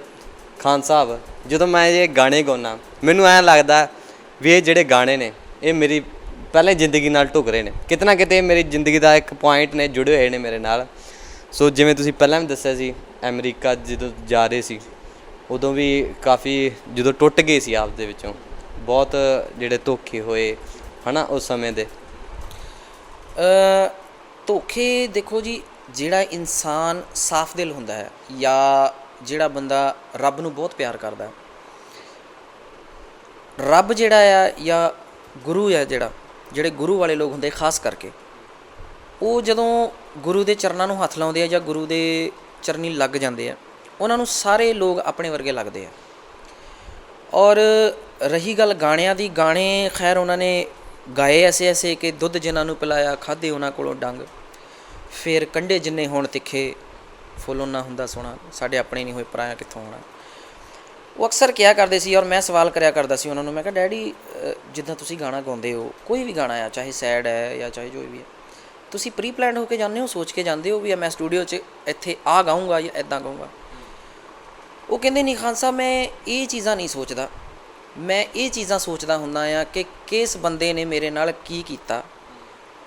ਖਾਨ ਸਾਹਿਬ, ਜਦੋਂ ਮੈਂ ਇਹ ਗਾਣੇ ਗਾਉਂਦਾ ਮੈਨੂੰ ਐਂ ਲੱਗਦਾ ਵੀ ਇਹ ਜਿਹੜੇ ਗਾਣੇ ਨੇ ਇਹ ਮੇਰੀ ਪਹਿਲਾਂ ਜ਼ਿੰਦਗੀ ਨਾਲ ਢੁੱਕ ਰਹੇ ਨੇ, ਕਿਤੇ ਨਾ ਕਿਤੇ ਮੇਰੀ ਜ਼ਿੰਦਗੀ ਦਾ ਇੱਕ ਪੁਆਇੰਟ ਨੇ, ਜੁੜੇ ਹੋਏ ਨੇ ਮੇਰੇ ਨਾਲ। ਸੋ ਜਿਵੇਂ ਤੁਸੀਂ ਪਹਿਲਾਂ ਵੀ ਦੱਸਿਆ ਸੀ, ਅਮਰੀਕਾ ਜਦੋਂ ਜਾ ਰਹੇ ਸੀ ਉਦੋਂ ਵੀ ਕਾਫੀ ਜਦੋਂ ਟੁੱਟ ਗਏ ਸੀ ਆਪ ਦੇ ਵਿੱਚੋਂ, ਬਹੁਤ ਜਿਹੜੇ ਧੋਖੇ ਹੋਏ ਹੈ ਨਾ ਉਸ ਸਮੇਂ ਦੇ। ਧੋਖੇ ਦੇਖੋ ਜੀ, ਜਿਹੜਾ ਇਨਸਾਨ ਸਾਫ਼ ਦਿਲ ਹੁੰਦਾ ਹੈ ਜਾਂ ਜਿਹੜਾ ਬੰਦਾ ਰੱਬ ਨੂੰ ਬਹੁਤ ਪਿਆਰ ਕਰਦਾ, ਰੱਬ ਜਿਹੜਾ ਆ ਜਾਂ ਗੁਰੂ ਆ, ਜਿਹੜੇ ਗੁਰੂ ਵਾਲੇ ਲੋਕ ਹੁੰਦੇ ਖਾਸ ਕਰਕੇ, ਉਹ ਜਦੋਂ ਗੁਰੂ ਦੇ ਚਰਨਾਂ ਨੂੰ ਹੱਥ ਲਾਉਂਦੇ ਆ ਜਾਂ ਗੁਰੂ ਦੇ ਚਰਨੀ ਲੱਗ ਜਾਂਦੇ ਆ, ਉਹਨਾਂ ਨੂੰ ਸਾਰੇ ਲੋਕ ਆਪਣੇ ਵਰਗੇ ਲੱਗਦੇ ਆ। ਔਰ ਰਹੀ ਗੱਲ ਗਾਣਿਆਂ ਦੀ, ਗਾਣੇ ਖੈਰ ਉਹਨਾਂ ਨੇ ਗਾਏ ਐਸੇ ਕਿ ਦੁੱਧ ਜਿਨ੍ਹਾਂ ਨੂੰ ਪਿਲਾਇਆ ਖਾਧੇ ਉਹਨਾਂ ਕੋਲੋਂ ਡੰਗ, ਫਿਰ ਕੰਢੇ ਜਿੰਨੇ ਹੋਣ ਤਿੱਖੇ ਫੁੱਲ ਉਹਨਾਂ ਹੁੰਦਾ ਸੋਹਣਾ, ਸਾਡੇ ਆਪਣੇ ਨਹੀਂ ਹੋਏ ਪਰਾਇਆ ਕਿੱਥੋਂ ਹੋਣਾ। ਉਹ ਅਕਸਰ ਕਿਹਾ ਕਰਦੇ ਸੀ, ਔਰ ਮੈਂ ਸਵਾਲ ਕਰਿਆ ਕਰਦਾ ਸੀ ਉਹਨਾਂ ਨੂੰ, ਮੈਂ ਕਿਹਾ ਡੈਡੀ ਜਿੱਦਾਂ ਤੁਸੀਂ ਗਾਣਾ ਗਾਉਂਦੇ ਹੋ, ਕੋਈ ਵੀ ਗਾਣਾ ਆ, ਚਾਹੇ ਸੈਡ ਹੈ ਜਾਂ ਚਾਹੇ ਜੋ ਵੀ ਹੈ, ਤੁਸੀਂ ਪ੍ਰੀ ਪਲੈਨਡ ਹੋ ਕੇ ਜਾਂਦੇ ਹੋ, ਸੋਚ ਕੇ ਜਾਂਦੇ ਹੋ ਵੀ ਮੈਂ ਸਟੂਡੀਓ 'ਚ ਇੱਥੇ ਆ ਗਾਊਂਗਾ ਜਾਂ ਇੱਦਾਂ ਗਾਊਂਗਾ? ਉਹ ਕਹਿੰਦੇ ਨਹੀਂ ਖਾਨ ਸਾਹਿਬ, ਮੈਂ ਇਹ ਚੀਜ਼ਾਂ ਨਹੀਂ ਸੋਚਦਾ, ਮੈਂ ਇਹ ਚੀਜ਼ਾਂ ਸੋਚਦਾ ਹੁੰਦਾ ਆ ਕਿ ਕਿਸ ਬੰਦੇ ਨੇ ਮੇਰੇ ਨਾਲ ਕੀ ਕੀਤਾ,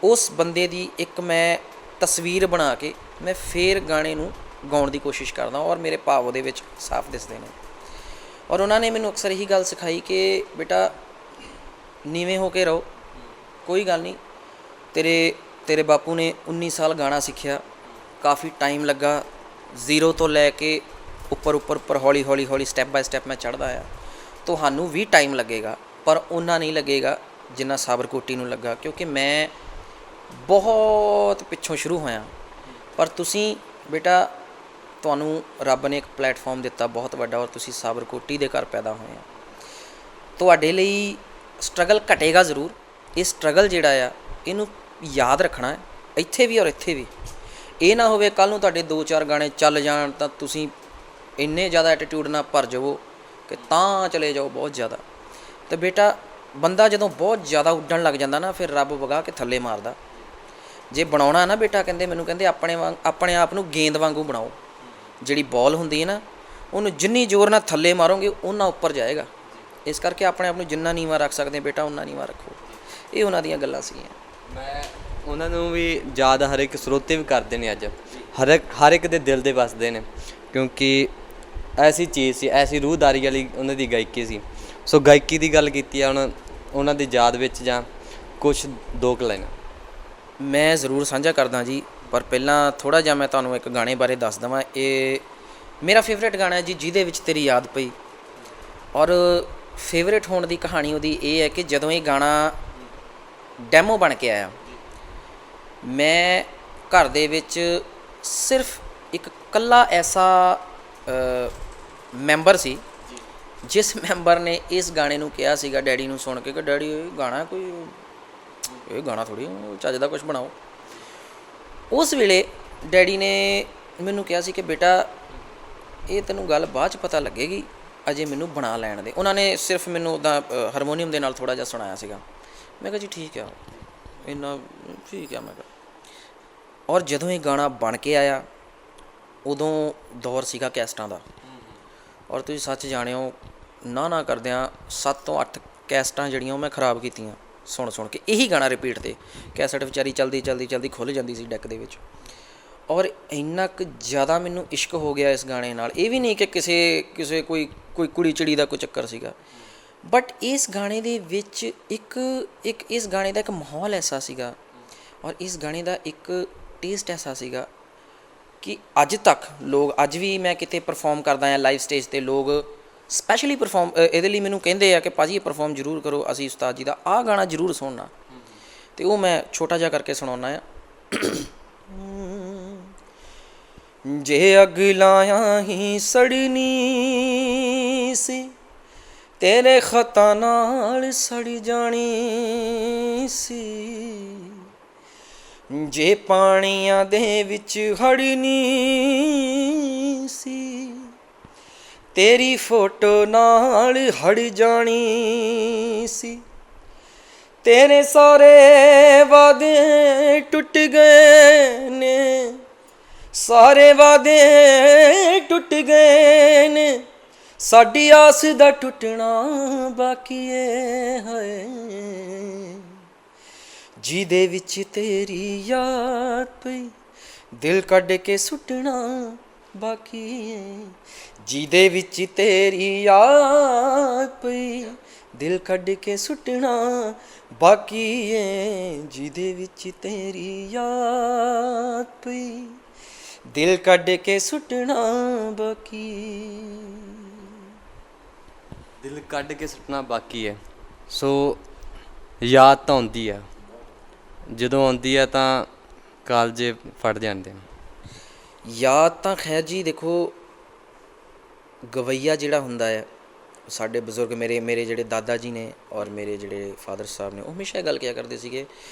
ਉਸ ਬੰਦੇ ਦੀ ਇੱਕ ਮੈਂ ਤਸਵੀਰ ਬਣਾ ਕੇ ਮੈਂ ਫਿਰ ਗਾਣੇ ਨੂੰ ਗਾਉਣ ਦੀ ਕੋਸ਼ਿਸ਼ ਕਰਦਾ, ਔਰ ਮੇਰੇ ਭਾਵ ਉਹਦੇ ਵਿੱਚ ਸਾਫ਼ ਦਿਸਦੇ ਨੇ। ਔਰ ਉਹਨਾਂ ਨੇ ਮੈਨੂੰ ਅਕਸਰ ਇਹੀ ਗੱਲ ਸਿਖਾਈ ਕਿ ਬੇਟਾ ਨੀਵੇਂ ਹੋ ਕੇ ਰਹੋ, ਕੋਈ ਗੱਲ ਨਹੀਂ, ਤੇਰੇ ਬਾਪੂ ਨੇ 19 ਸਾਲ ਗਾਣਾ ਸਿੱਖਿਆ, ਕਾਫੀ ਟਾਈਮ ਲੱਗਾ, ਜ਼ੀਰੋ ਤੋਂ ਲੈ ਕੇ ਉੱਪਰ ਹੌਲੀ ਸਟੈਪ ਬਾਏ ਸਟੈਪ ਮੈਂ ਚੜ੍ਹਦਾ ਆ। ਤੁਹਾਨੂੰ ਵੀ ਟਾਈਮ ਲੱਗੇਗਾ, ਪਰ ਓਨਾ ਨਹੀਂ ਲੱਗੇਗਾ ਜਿੰਨਾ ਸਾਬਰਕੋਟੀ ਨੂੰ ਲੱਗਾ, ਕਿਉਂਕਿ ਮੈਂ ਬਹੁਤ ਪਿੱਛੋਂ ਸ਼ੁਰੂ ਹੋਇਆ। ਪਰ ਤੁਸੀਂ ਬੇਟਾ, ਤੁਹਾਨੂੰ ਰੱਬ ਨੇ ਇੱਕ ਪਲੇਟਫਾਰਮ ਦਿੱਤਾ ਬਹੁਤ ਵੱਡਾ, ਔਰ ਤੁਸੀਂ ਸਾਬਰਕੋਟੀ ਦੇ ਘਰ ਪੈਦਾ ਹੋਏ ਆ। ਤੁਹਾਡੇ ਲਈ ਸਟਰਗਲ ਘਟੇਗਾ ਜ਼ਰੂਰ, ਇਹ ਸਟਰਗਲ ਜਿਹੜਾ ਆ ਇਹਨੂੰ ਯਾਦ ਰੱਖਣਾ ਹੈ, ਇੱਥੇ ਵੀ ਔਰ ਇੱਥੇ ਵੀ। ਇਹ ਨਾ ਹੋਵੇ ਕੱਲ੍ਹ ਨੂੰ ਤੁਹਾਡੇ 2-4 ਗਾਣੇ ਚੱਲ ਜਾਣ ਤਾਂ ਤੁਸੀਂ ਇੰਨੇ ਜ਼ਿਆਦਾ ਐਟੀਟਿਊਡ ਨਾਲ ਭਰ ਜਾਵੋ ਕਿ ਤਾਂ ਚਲੇ ਜਾਓ ਬਹੁਤ ਜ਼ਿਆਦਾ। ਅਤੇ ਬੇਟਾ ਬੰਦਾ ਜਦੋਂ ਬਹੁਤ ਜ਼ਿਆਦਾ ਉੱਡਣ ਲੱਗ ਜਾਂਦਾ ਨਾ, ਫਿਰ ਰੱਬ ਵਗਾ ਕੇ ਥੱਲੇ ਮਾਰਦਾ। ਜੇ ਬਣਾਉਣਾ ਨਾ ਬੇਟਾ, ਮੈਨੂੰ ਕਹਿੰਦੇ ਆਪਣੇ ਆਪ ਨੂੰ ਗੇਂਦ ਵਾਂਗੂ ਬਣਾਓ। ਜਿਹੜੀ ਬੋਲ ਹੁੰਦੀ ਹੈ ਨਾ, ਉਹਨੂੰ ਜਿੰਨੀ ਜ਼ੋਰ ਨਾਲ ਥੱਲੇ ਮਾਰੋਗੇ ਓਨਾ ਉੱਪਰ ਜਾਏਗਾ। ਇਸ ਕਰਕੇ ਆਪਣੇ ਆਪ ਨੂੰ ਜਿੰਨਾ ਨੀਵਾਂ ਰੱਖ ਸਕਦੇ ਬੇਟਾ, ਓਨਾ ਨੀਵਾਂ ਰੱਖੋ। ਇਹ ਉਹਨਾਂ ਦੀਆਂ ਗੱਲਾਂ ਸੀਗੀਆਂ। ਮੈਂ ਉਹਨਾਂ ਨੂੰ ਵੀ ਯਾਦ ਹਰ ਇੱਕ ਸਰੋਤੇ ਵੀ ਕਰਦੇ ਨੇ ਅੱਜ, ਹਰ ਇੱਕ ਦੇ ਦਿਲ ਦੇ ਵੱਸਦੇ ਨੇ, ਕਿਉਂਕਿ ਐਸੀ ਚੀਜ਼ ਸੀ, ਐਸੀ ਰੂਹਦਾਰੀ ਵਾਲੀ ਉਹਨਾਂ ਦੀ ਗਾਇਕੀ ਸੀ। ਸੋ ਗਾਇਕੀ ਦੀ ਗੱਲ ਕੀਤੀ ਆ, ਹੁਣ ਉਹਨਾਂ ਦੀ ਯਾਦ ਵਿੱਚ ਜਾਂ ਕੁਛ 2 ਲਾਈਨਾਂ ਮੈਂ ਜ਼ਰੂਰ ਸਾਂਝਾ ਕਰਦਾ ਜੀ, ਪਰ ਪਹਿਲਾਂ ਥੋੜ੍ਹਾ ਜਿਹਾ ਮੈਂ ਤੁਹਾਨੂੰ ਇੱਕ ਗਾਣੇ ਬਾਰੇ ਦੱਸ ਦੇਵਾਂ। ਇਹ ਮੇਰਾ ਫੇਵਰੇਟ ਗਾਣਾ ਹੈ ਜੀ, ਜਿਹਦੇ ਵਿੱਚ ਤੇਰੀ ਯਾਦ ਪਈ। ਔਰ ਫੇਵਰੇਟ ਹੋਣ ਦੀ ਕਹਾਣੀ ਉਹਦੀ ਇਹ ਹੈ ਕਿ ਜਦੋਂ ਇਹ ਗਾਣਾ ਡੈਮੋ ਬਣ ਕੇ ਆਇਆ, ਮੈਂ ਘਰ ਦੇ ਵਿੱਚ ਸਿਰਫ ਇੱਕ ਇਕੱਲਾ ਐਸਾ ਮੈਂਬਰ ਸੀ ਜਿਸ ਮੈਂਬਰ ਨੇ ਇਸ ਗਾਣੇ ਨੂੰ ਕਿਹਾ ਸੀਗਾ ਡੈਡੀ ਨੂੰ ਸੁਣ ਕੇ ਕਿ ਡੈਡੀ ਇਹ ਗਾਣਾ ਥੋੜ੍ਹੀ ਚੱਜ ਦਾ ਕੁਛ ਬਣਾਓ। ਉਸ ਵੇਲੇ ਡੈਡੀ ਨੇ ਮੈਨੂੰ ਕਿਹਾ ਸੀ ਕਿ ਬੇਟਾ ਇਹ ਤੈਨੂੰ ਗੱਲ ਬਾਅਦ 'ਚ ਪਤਾ ਲੱਗੇਗੀ, ਅਜੇ ਮੈਨੂੰ ਬਣਾ ਲੈਣ ਦੇ। ਉਹਨਾਂ ਨੇ ਸਿਰਫ ਮੈਨੂੰ ਉੱਦਾਂ ਹਾਰਮੋਨੀਅਮ ਦੇ ਨਾਲ ਥੋੜ੍ਹਾ ਜਿਹਾ ਸੁਣਾਇਆ ਸੀਗਾ। ਮੈਂ ਕਿਹਾ ਜੀ ਠੀਕ ਆ, ਇੰਨਾ ਠੀਕ ਆ ਮੈਂ ਕਿਹਾ। ਔਰ ਜਦੋਂ ਇਹ ਗਾਣਾ ਬਣ ਕੇ ਆਇਆ, ਉਦੋਂ ਦੌਰ ਸੀਗਾ ਕੈਸਟਾਂ ਦਾ, ਔਰ ਤੁਸੀਂ ਸੱਚ ਜਾਣਿਓ, ਨਾ ਕਰਦਿਆਂ 7 ਤੋਂ 8 ਕੈਸਟਾਂ ਜਿਹੜੀਆਂ ਉਹ ਮੈਂ ਖਰਾਬ ਕੀਤੀਆਂ ਸੁਣ ਕੇ। ਇਹੀ ਗਾਣਾ ਰਿਪੀਟ ਤੇ ਕੈਸਟ ਵਿਚਾਰੀ ਚਲਦੀ ਖੁੱਲ੍ਹ ਜਾਂਦੀ ਸੀ ਡੈਕ ਦੇ ਵਿੱਚ। ਔਰ ਇੰਨਾ ਕੁ ਜ਼ਿਆਦਾ ਮੈਨੂੰ ਇਸ਼ਕ ਹੋ ਗਿਆ ਇਸ ਗਾਣੇ ਨਾਲ। ਇਹ ਵੀ ਨਹੀਂ ਕਿ ਕਿਸੇ ਕੋਈ ਕੁੜੀ ਚਿੜੀ ਦਾ ਕੋਈ ਚੱਕਰ ਸੀਗਾ, ਬਟ ਇਸ ਗਾਣੇ ਦੇ ਵਿੱਚ ਇੱਕ ਇਸ ਗਾਣੇ ਦਾ ਇੱਕ ਮਾਹੌਲ ਐਸਾ ਸੀਗਾ ਔਰ ਇਸ ਗਾਣੇ ਦਾ ਇੱਕ ਟੇਸਟ ਐਸਾ ਸੀਗਾ ਕਿ ਅੱਜ ਤੱਕ ਲੋਕ, ਅੱਜ ਵੀ ਮੈਂ ਕਿਤੇ ਪਰਫੋਰਮ ਕਰਦਾ ਹਾਂ ਲਾਈਵ ਸਟੇਜ 'ਤੇ, ਲੋਕ ਸਪੈਸ਼ਲੀ ਪਰਫੋਰਮ ਇਹਦੇ ਲਈ ਮੈਨੂੰ ਕਹਿੰਦੇ ਆ ਕਿ ਭਾਅ ਜੀ ਇਹ ਪਰਫੋਰਮ ਜ਼ਰੂਰ ਕਰੋ, ਅਸੀਂ ਉਸਤਾਦ ਜੀ ਦਾ ਆਹ ਗਾਣਾ ਜ਼ਰੂਰ ਸੁਣਨਾ। ਅਤੇ ਉਹ ਮੈਂ ਛੋਟਾ ਜਿਹਾ ਕਰਕੇ ਸੁਣਾਉਂਦਾ ਹਾਂ। ਜੇ ਅੱਗ ਲਾਇਆ ਹੀ ਸੜਨੀ ਸੀ, ਤੇਰੇ ਖਤਾਂ ਨਾਲ ਸੜ ਜਾਣੀ ਸੀ। ਜੇ ਪਾਣੀਆਂ ਦੇ ਵਿੱਚ ਹੜਨੀ ਸੀ, ਤੇਰੀ ਫੋਟੋ ਨਾਲ ਹੜ ਜਾਣੀ ਸੀ। ਤੇਰੇ ਸਾਰੇ ਵਾਅਦੇ ਟੁੱਟ ਗਏ ਨੇ, ਸਾਰੇ ਵਾਅਦੇ ਟੁੱਟ ਗਏ ਨੇ, ਸਾਡੀ ਆਸ ਦਾ ਟੁੱਟਣਾ ਬਾਕੀ ਏ ਹੈ। ਜਿਹਦੇ ਵਿੱਚ ਤੇਰੀ ਯਾਦ ਪਈ, ਦਿਲ ਕੱਢ ਕੇ ਸੁੱਟਣਾ ਬਾਕੀ ਏ। ਜਿਹਦੇ ਵਿੱਚ ਤੇਰੀ ਯਾਦ ਪਈ, ਦਿਲ ਕੱਢ ਕੇ ਸੁੱਟਣਾ ਬਾਕੀ ਏ। ਜਿਹਦੇ ਵਿੱਚ ਤੇਰੀ ਯਾਦ ਪਈ, ਦਿਲ ਕੱਢ ਕੇ ਸੁੱਟਣਾ ਬਾਕੀ। ਦਿਲ ਕੱਢ ਕੇ ਸੁੱਟਣਾ ਬਾਕੀ ਹੈ। ਸੋ ਯਾਦ ਤਾਂ ਆਉਂਦੀ ਆ, ਜਦੋਂ ਆਉਂਦੀ ਆ ਤਾਂ ਕਾਲਜੇ ਫਟ ਜਾਂਦੇ ਨੇ। ਯਾਦ ਤਾਂ ਖੈਰ ਜੀ ਦੇਖੋ, ਗਵਈਆ ਜਿਹੜਾ ਹੁੰਦਾ ਹੈ, ਸਾਡੇ ਬਜ਼ੁਰਗ ਮੇਰੇ ਜਿਹੜੇ ਦਾਦਾ ਜੀ ਨੇ ਔਰ ਮੇਰੇ ਜਿਹੜੇ ਫਾਦਰ ਸਾਹਿਬ ਨੇ, ਉਹ ਹਮੇਸ਼ਾ ਇਹ ਗੱਲ ਕਿਹਾ ਕਰਦੇ ਸੀਗੇ,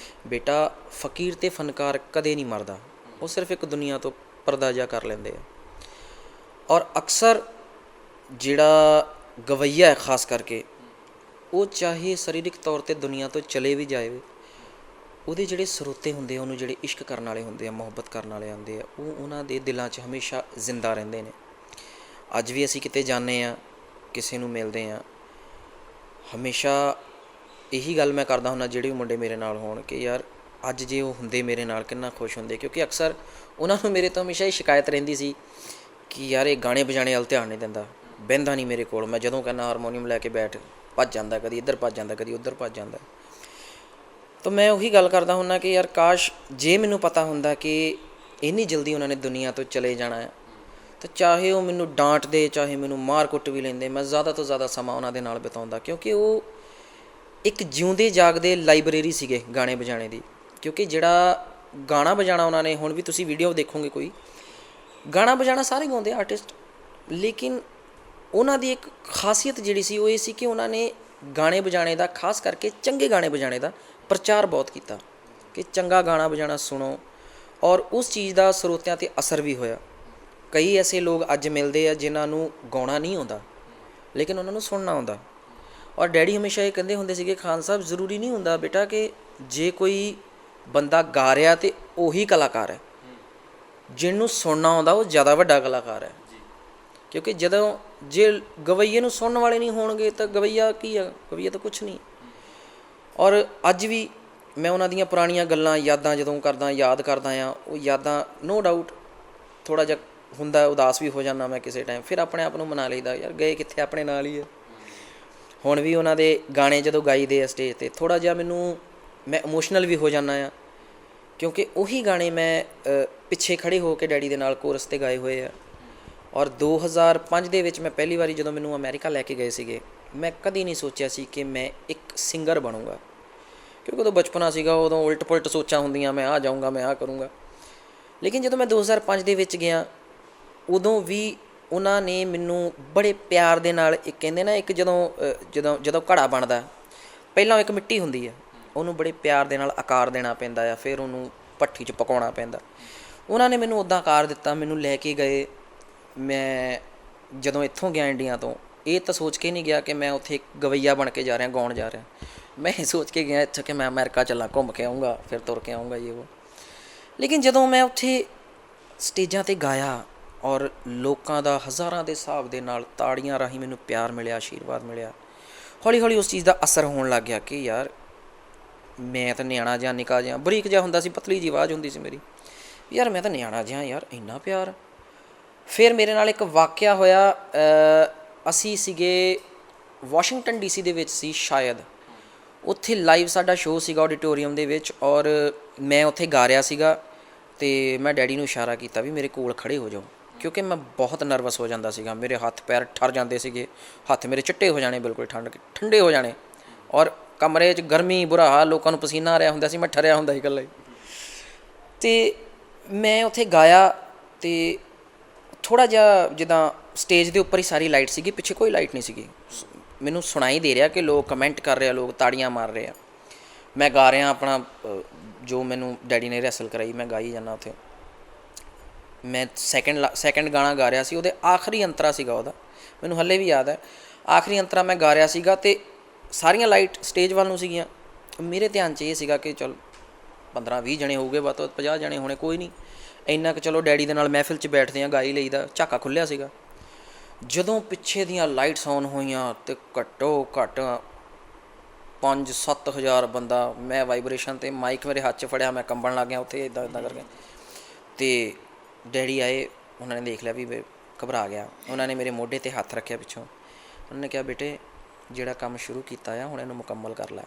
ਬੇਟਾ ਫਕੀਰ ਅਤੇ ਫਨਕਾਰ ਕਦੇ ਨਹੀਂ ਮਰਦਾ, ਉਹ ਸਿਰਫ ਇੱਕ ਦੁਨੀਆ ਤੋਂ ਪਰਦਾ ਜਿਹਾ ਕਰ ਲੈਂਦੇ ਆ। ਔਰ ਅਕਸਰ ਜਿਹੜਾ ਗਵਈਆ ਹੈ ਖਾਸ ਕਰਕੇ, ਉਹ ਚਾਹੇ ਸਰੀਰਕ ਤੌਰ 'ਤੇ ਦੁਨੀਆ ਤੋਂ ਚਲੇ ਵੀ ਜਾਏ, ਉਹਦੇ ਜਿਹੜੇ ਸਰੋਤੇ ਹੁੰਦੇ ਆ, ਉਹਨੂੰ ਜਿਹੜੇ ਇਸ਼ਕ ਕਰਨ ਵਾਲੇ ਹੁੰਦੇ ਆ, ਮੁਹੱਬਤ ਕਰਨ ਵਾਲੇ ਆਉਂਦੇ ਆ, ਉਹ ਉਹਨਾਂ ਦੇ ਦਿਲਾਂ 'ਚ ਹਮੇਸ਼ਾ ਜ਼ਿੰਦਾ ਰਹਿੰਦੇ ਨੇ। ਅੱਜ ਵੀ ਅਸੀਂ ਕਿਤੇ ਜਾਂਦੇ ਹਾਂ, ਕਿਸੇ ਨੂੰ ਮਿਲਦੇ ਹਾਂ, ਹਮੇਸ਼ਾ ਇਹੀ ਗੱਲ ਮੈਂ ਕਰਦਾ ਹੁੰਦਾ ਜਿਹੜੇ ਵੀ ਮੁੰਡੇ ਮੇਰੇ ਨਾਲ ਹੋਣ ਕਿ ਯਾਰ ਅੱਜ ਜੇ ਉਹ ਹੁੰਦੇ ਮੇਰੇ ਨਾਲ ਕਿੰਨਾ ਖੁਸ਼ ਹੁੰਦੇ। ਕਿਉਂਕਿ ਅਕਸਰ ਉਹਨਾਂ ਨੂੰ ਮੇਰੇ ਤੋਂ ਹਮੇਸ਼ਾ ਹੀ ਸ਼ਿਕਾਇਤ ਰਹਿੰਦੀ ਸੀ ਕਿ ਯਾਰ ਇਹ ਗਾਣੇ ਵਜਾਣੇ ਵੱਲ ਧਿਆਨ ਨਹੀਂ ਦਿੰਦਾ, ਬਹਿੰਦਾ ਨਹੀਂ ਮੇਰੇ ਕੋਲ। ਮੈਂ ਜਦੋਂ ਕਹਿੰਦਾ ਹਾਰਮੋਨੀਅਮ ਲੈ ਕੇ ਬੈਠ, ਭੱਜ ਜਾਂਦਾ, ਕਦੀ ਇੱਧਰ ਭੱਜ ਜਾਂਦਾ, ਕਦੀ ਉੱਧਰ ਭੱਜ ਜਾਂਦਾ। ਤਾਂ ਮੈਂ ਉਹੀ ਗੱਲ ਕਰਦਾ ਹੁੰਦਾ ਕਿ ਯਾਰ ਕਾਸ਼ ਜੇ ਮੈਨੂੰ ਪਤਾ ਹੁੰਦਾ ਕਿ ਇੰਨੀ ਜਲਦੀ ਉਹਨਾਂ ਨੇ ਦੁਨੀਆ ਤੋਂ ਚਲੇ ਜਾਣਾ ਹੈ, ਤਾਂ ਚਾਹੇ ਉਹ ਮੈਨੂੰ ਡਾਂਟਦੇ, ਚਾਹੇ ਮੈਨੂੰ ਮਾਰ ਕੁੱਟ ਵੀ ਲੈਂਦੇ, ਮੈਂ ਜ਼ਿਆਦਾ ਤੋਂ ਜ਼ਿਆਦਾ ਸਮਾਂ ਉਹਨਾਂ ਦੇ ਨਾਲ ਬਿਤਾਉਂਦਾ। ਕਿਉਂਕਿ ਉਹ ਇੱਕ ਜਿਉਂਦੇ ਜਾਗਦੇ ਲਾਇਬ੍ਰੇਰੀ ਸੀਗੇ ਗਾਣੇ ਵਜਾਣੇ ਦੀ। ਕਿਉਂਕਿ ਜਿਹੜਾ ਗਾਣਾ ਵਜਾਣਾ ਉਹਨਾਂ ਨੇ, ਹੁਣ ਵੀ ਤੁਸੀਂ ਵੀਡੀਓ ਦੇਖੋਗੇ ਕੋਈ, ਗਾਣਾ ਵਜਾਣਾ ਸਾਰੇ ਗਾਉਂਦੇ ਆਰਟਿਸਟ, ਲੇਕਿਨ ਉਹਨਾਂ ਦੀ ਇੱਕ ਖਾਸੀਅਤ ਜਿਹੜੀ ਸੀ ਉਹ ਇਹ ਸੀ ਕਿ ਉਹਨਾਂ ਨੇ ਗਾਣੇ ਵਜਾਣੇ ਦਾ, ਖਾਸ ਕਰਕੇ ਚੰਗੇ ਗਾਣੇ ਵਜਾਣੇ ਦਾ ਪ੍ਰਚਾਰ ਬਹੁਤ ਕੀਤਾ ਕਿ ਚੰਗਾ ਗਾਣਾ ਵਜਾਣਾ ਸੁਣੋ। ਔਰ ਉਸ ਚੀਜ਼ ਦਾ ਸਰੋਤਿਆਂ 'ਤੇ ਅਸਰ ਵੀ ਹੋਇਆ। ਕਈ ਐਸੇ ਲੋਕ ਅੱਜ ਮਿਲਦੇ ਆ ਜਿਨ੍ਹਾਂ ਨੂੰ ਗਾਉਣਾ ਨਹੀਂ ਆਉਂਦਾ, ਲੇਕਿਨ ਉਹਨਾਂ ਨੂੰ ਸੁਣਨਾ ਆਉਂਦਾ। ਔਰ ਡੈਡੀ ਹਮੇਸ਼ਾ ਇਹ ਕਹਿੰਦੇ ਹੁੰਦੇ ਸੀਗੇ, ਖਾਨ ਸਾਹਿਬ ਜ਼ਰੂਰੀ ਨਹੀਂ ਹੁੰਦਾ ਬੇਟਾ ਕਿ ਜੇ ਕੋਈ ਬੰਦਾ ਗਾ ਰਿਹਾ ਤਾਂ ਉਹੀ ਕਲਾਕਾਰ ਹੈ, ਜਿਹਨੂੰ ਸੁਣਨਾ ਆਉਂਦਾ ਉਹ ਜ਼ਿਆਦਾ ਵੱਡਾ ਕਲਾਕਾਰ ਹੈ। ਕਿਉਂਕਿ ਜਦੋਂ ਜੇ ਗਵਈਏ ਨੂੰ ਸੁਣਨ ਵਾਲੇ ਨਹੀਂ ਹੋਣਗੇ ਤਾਂ ਗਵਈਆ ਕੀ ਆ, ਗਵਈਆ ਤਾਂ ਕੁਛ ਨਹੀਂ। ਔਰ ਅੱਜ ਵੀ ਮੈਂ ਉਹਨਾਂ ਦੀਆਂ ਪੁਰਾਣੀਆਂ ਗੱਲਾਂ, ਯਾਦਾਂ ਜਦੋਂ ਯਾਦ ਕਰਦਾ ਹਾਂ, ਉਹ ਯਾਦਾਂ ਨੋ ਡਾਊਟ ਥੋੜ੍ਹਾ ਜਿਹਾ ਹੁੰਦਾ, ਉਦਾਸ ਵੀ ਹੋ ਜਾਂਦਾ ਮੈਂ ਕਿਸੇ ਟਾਈਮ। ਫਿਰ ਆਪਣੇ ਆਪ ਨੂੰ ਮਨਾ ਲਈਦਾ, ਯਾਰ ਗਏ ਕਿੱਥੇ, ਆਪਣੇ ਨਾਲ ਹੀ ਆ। ਹੁਣ ਵੀ ਉਹਨਾਂ ਦੇ ਗਾਣੇ ਜਦੋਂ ਗਾਈਦੇ ਆ ਸਟੇਜ 'ਤੇ, ਥੋੜ੍ਹਾ ਜਿਹਾ ਮੈਂ ਇਮੋਸ਼ਨਲ ਵੀ ਹੋ ਜਾਂਦਾ ਹਾਂ, ਕਿਉਂਕਿ ਉਹੀ ਗਾਣੇ ਮੈਂ ਪਿੱਛੇ ਖੜ੍ਹੇ ਹੋ ਕੇ ਡੈਡੀ ਦੇ ਨਾਲ ਕੋਰਸ 'ਤੇ ਗਾਏ ਹੋਏ ਆ। ਔਰ 2005 ਦੇ ਵਿੱਚ ਮੈਂ ਪਹਿਲੀ ਵਾਰੀ ਜਦੋਂ ਮੈਨੂੰ ਅਮਰੀਕਾ ਲੈ ਕੇ ਗਏ ਸੀਗੇ, ਮੈਂ ਕਦੀ ਨਹੀਂ ਸੋਚਿਆ ਸੀ ਕਿ ਮੈਂ ਇੱਕ ਸਿੰਗਰ ਬਣੂੰਗਾ। ਕਿਉਂਕਿ ਉਦੋਂ ਬਚਪਨਾ ਸੀਗਾ, ਉਦੋਂ ਉਲਟ ਪੁਲਟ ਸੋਚਾਂ ਹੁੰਦੀਆਂ, ਮੈਂ ਆਹ ਜਾਊਂਗਾ, ਮੈਂ ਆਹ ਕਰੂੰਗਾ। ਲੇਕਿਨ ਜਦੋਂ ਮੈਂ 2005 ਦੇ ਵਿੱਚ ਗਿਆ, ਉਦੋਂ ਵੀ ਉਹਨਾਂ ਨੇ ਮੈਨੂੰ ਬੜੇ ਪਿਆਰ ਦੇ ਨਾਲ, ਇੱਕ ਕਹਿੰਦੇ ਨਾ, ਇੱਕ ਜਦੋਂ ਘੜਾ ਬਣਦਾ, ਪਹਿਲਾਂ ਇੱਕ ਮਿੱਟੀ ਹੁੰਦੀ ਹੈ, ਉਹਨੂੰ ਬੜੇ ਪਿਆਰ ਦੇ ਨਾਲ ਆਕਾਰ ਦੇਣਾ ਪੈਂਦਾ ਆ, ਫਿਰ ਉਹਨੂੰ ਭੱਠੀ 'ਚ ਪਕਾਉਣਾ ਪੈਂਦਾ। ਉਹਨਾਂ ਨੇ ਮੈਨੂੰ ਉੱਦਾਂ ਆਕਾਰ ਦਿੱਤਾ, ਮੈਨੂੰ ਲੈ ਕੇ ਗਏ। ਮੈਂ ਜਦੋਂ ਇੱਥੋਂ ਗਿਆ ਇੰਡੀਆ ਤੋਂ, ਇਹ ਤਾਂ ਸੋਚ ਕੇ ਨਹੀਂ ਗਿਆ ਕਿ ਮੈਂ ਉੱਥੇ ਇੱਕ ਗਵਈਆ ਬਣ ਕੇ ਜਾ ਰਿਹਾ, ਗਾਉਣ ਜਾ ਰਿਹਾ। ਮੈਂ ਇਹ ਸੋਚ ਕੇ ਗਿਆ ਇੱਥੋਂ ਕਿ ਮੈਂ ਅਮਰੀਕਾ ਚੱਲਾਂ, ਘੁੰਮ ਕੇ ਆਊਂਗਾ, ਫਿਰ ਤੁਰ ਕੇ ਆਊਂਗਾ ਇਹ ਉਹ। ਲੇਕਿਨ ਜਦੋਂ ਮੈਂ ਉੱਥੇ ਸਟੇਜਾਂ 'ਤੇ ਗਾਇਆ ਔਰ ਲੋਕਾਂ ਦਾ ਹਜ਼ਾਰਾਂ ਦੇ ਹਿਸਾਬ ਦੇ ਨਾਲ ਤਾੜੀਆਂ ਰਾਹੀਂ ਮੈਨੂੰ ਪਿਆਰ ਮਿਲਿਆ, ਆਸ਼ੀਰਵਾਦ ਮਿਲਿਆ, ਹੌਲੀ ਹੌਲੀ ਉਸ ਚੀਜ਼ ਦਾ ਅਸਰ ਹੋਣ ਲੱਗ ਗਿਆ ਕਿ ਯਾਰ ਮੈਂ ਤਾਂ ਨਿਆਣਾ ਜਿਹਾ ਨਿੱਕਾ ਜਿਹਾ ਬਰੀਕ ਜਿਹਾ ਹੁੰਦਾ ਸੀ, ਪਤਲੀ ਜਿਹੀ ਆਵਾਜ਼ ਹੁੰਦੀ ਸੀ ਮੇਰੀ, ਯਾਰ ਮੈਂ ਤਾਂ ਨਿਆਣਾ ਜਿਹਾ ਯਾਰ, ਇੰਨਾ ਪਿਆਰ। ਫਿਰ ਮੇਰੇ ਨਾਲ ਇੱਕ ਵਾਕਿਆ ਹੋਇਆ, ਅਸੀਂ ਸੀਗੇ ਵਾਸ਼ਿੰਗਟਨ DC ਦੇ ਵਿੱਚ ਸੀ ਸ਼ਾਇਦ, ਉੱਥੇ ਲਾਈਵ ਸਾਡਾ ਸ਼ੋਅ ਸੀਗਾ ਆਡੀਟੋਰੀਅਮ ਦੇ ਵਿੱਚ, ਔਰ ਮੈਂ ਉੱਥੇ ਗਾ ਰਿਹਾ ਸੀਗਾ ਅਤੇ ਮੈਂ ਡੈਡੀ ਨੂੰ ਇਸ਼ਾਰਾ ਕੀਤਾ ਵੀ ਮੇਰੇ ਕੋਲ ਖੜ੍ਹੇ ਹੋ ਜਾਓ, ਕਿਉਂਕਿ ਮੈਂ ਬਹੁਤ ਨਰਵਸ ਹੋ ਜਾਂਦਾ ਸੀਗਾ, ਮੇਰੇ ਹੱਥ ਪੈਰ ਠਰ ਜਾਂਦੇ ਸੀਗੇ, ਹੱਥ ਮੇਰੇ ਚਿੱਟੇ ਹੋ ਜਾਣੇ, ਬਿਲਕੁਲ ਠੰਡੇ ਹੋ ਜਾਣੇ, ਔਰ ਕਮਰੇ 'ਚ ਗਰਮੀ, ਬੁਰਾ ਹਾਲ, ਲੋਕਾਂ ਨੂੰ ਪਸੀਨਾ ਆ ਰਿਹਾ ਹੁੰਦਾ ਸੀ, ਮੈਂ ਠਰਿਆ ਹੁੰਦਾ ਸੀ ਇਕੱਲਾ ਹੀ। ਅਤੇ ਮੈਂ ਉੱਥੇ ਗਾਇਆ ਅਤੇ ਥੋੜ੍ਹਾ ਜਿਹਾ ਜਿੱਦਾਂ ਸਟੇਜ ਦੇ ਉੱਪਰ ਹੀ ਸਾਰੀ ਲਾਈਟ ਸੀਗੀ, ਪਿੱਛੇ ਕੋਈ ਲਾਈਟ ਨਹੀਂ ਸੀਗੀ, ਮੈਨੂੰ ਸੁਣਾਈ ਦੇ ਰਿਹਾ ਕਿ ਲੋਕ ਕਮੈਂਟ ਕਰ ਰਹੇ ਆ, ਲੋਕ ਤਾੜੀਆਂ ਮਾਰ ਰਹੇ ਆ, ਮੈਂ ਗਾ ਰਿਹਾ ਆਪਣਾ ਜੋ ਮੈਨੂੰ ਡੈਡੀ ਨੇ ਰਿਹਰਸਲ ਕਰਾਈ, ਮੈਂ ਗਾਈ ਜਾਂਦਾ ਉੱਥੇ। ਮੈਂ ਸੈਕਿੰਡ ਗਾਣਾ ਗਾ ਰਿਹਾ ਸੀ, ਉਹਦੇ ਆਖਰੀ ਅੰਤਰਾ ਸੀਗਾ ਉਹਦਾ, ਮੈਨੂੰ ਹਾਲੇ ਵੀ ਯਾਦ ਹੈ, ਆਖਰੀ ਅੰਤਰਾ ਮੈਂ ਗਾ ਰਿਹਾ ਸੀਗਾ ਅਤੇ ਸਾਰੀਆਂ ਲਾਈਟ ਸਟੇਜ ਵੱਲ ਨੂੰ ਸੀਗੀਆਂ। ਮੇਰੇ ਧਿਆਨ 'ਚ ਇਹ ਸੀਗਾ ਕਿ ਚਲ 15-20 ਜਣੇ ਹੋਊਗੇ, ਵੱਧ ਤੋਂ ਵੱਧ 50 ਜਣੇ ਹੋਣੇ, ਕੋਈ ਨਹੀਂ ਇੰਨਾ ਕੁ, ਚਲੋ ਡੈਡੀ ਦੇ ਨਾਲ ਮਹਿਫਿਲ 'ਚ ਬੈਠਦੇ ਹਾਂ, ਗਾ ਹੀ ਲਈਦਾ, ਝਾਕਾ ਖੁੱਲ੍ਹਿਆ ਸੀਗਾ। ਜਦੋਂ ਪਿੱਛੇ ਦੀਆਂ ਲਾਈਟਸ ਔਨ ਹੋਈਆਂ ਅਤੇ ਘੱਟੋ ਘੱਟ 5-7 ਹਜ਼ਾਰ ਬੰਦਾ, ਮੈਂ ਵਾਈਬ੍ਰੇਸ਼ਨ 'ਤੇ ਮਾਈਕ ਮੇਰੇ ਹੱਥ 'ਚ ਫੜਿਆ, ਮੈਂ ਕੰਬਣ ਲੱਗ ਗਿਆ ਉੱਥੇ ਇੱਦਾਂ ਕਰਕੇ। ਅਤੇ ਡੈਡੀ ਆਏ, ਉਹਨਾਂ ਨੇ ਦੇਖ ਲਿਆ ਵੀ ਘਬਰਾ ਗਿਆ, ਉਹਨਾਂ ਨੇ ਮੇਰੇ ਮੋਢੇ 'ਤੇ ਹੱਥ ਰੱਖਿਆ ਪਿੱਛੋਂ, ਉਹਨਾਂ ਨੇ ਕਿਹਾ ਬੇਟੇ ਜਿਹੜਾ ਕੰਮ ਸ਼ੁਰੂ ਕੀਤਾ ਆ ਹੁਣ ਇਹਨੂੰ ਮੁਕੰਮਲ ਕਰ ਲੈ।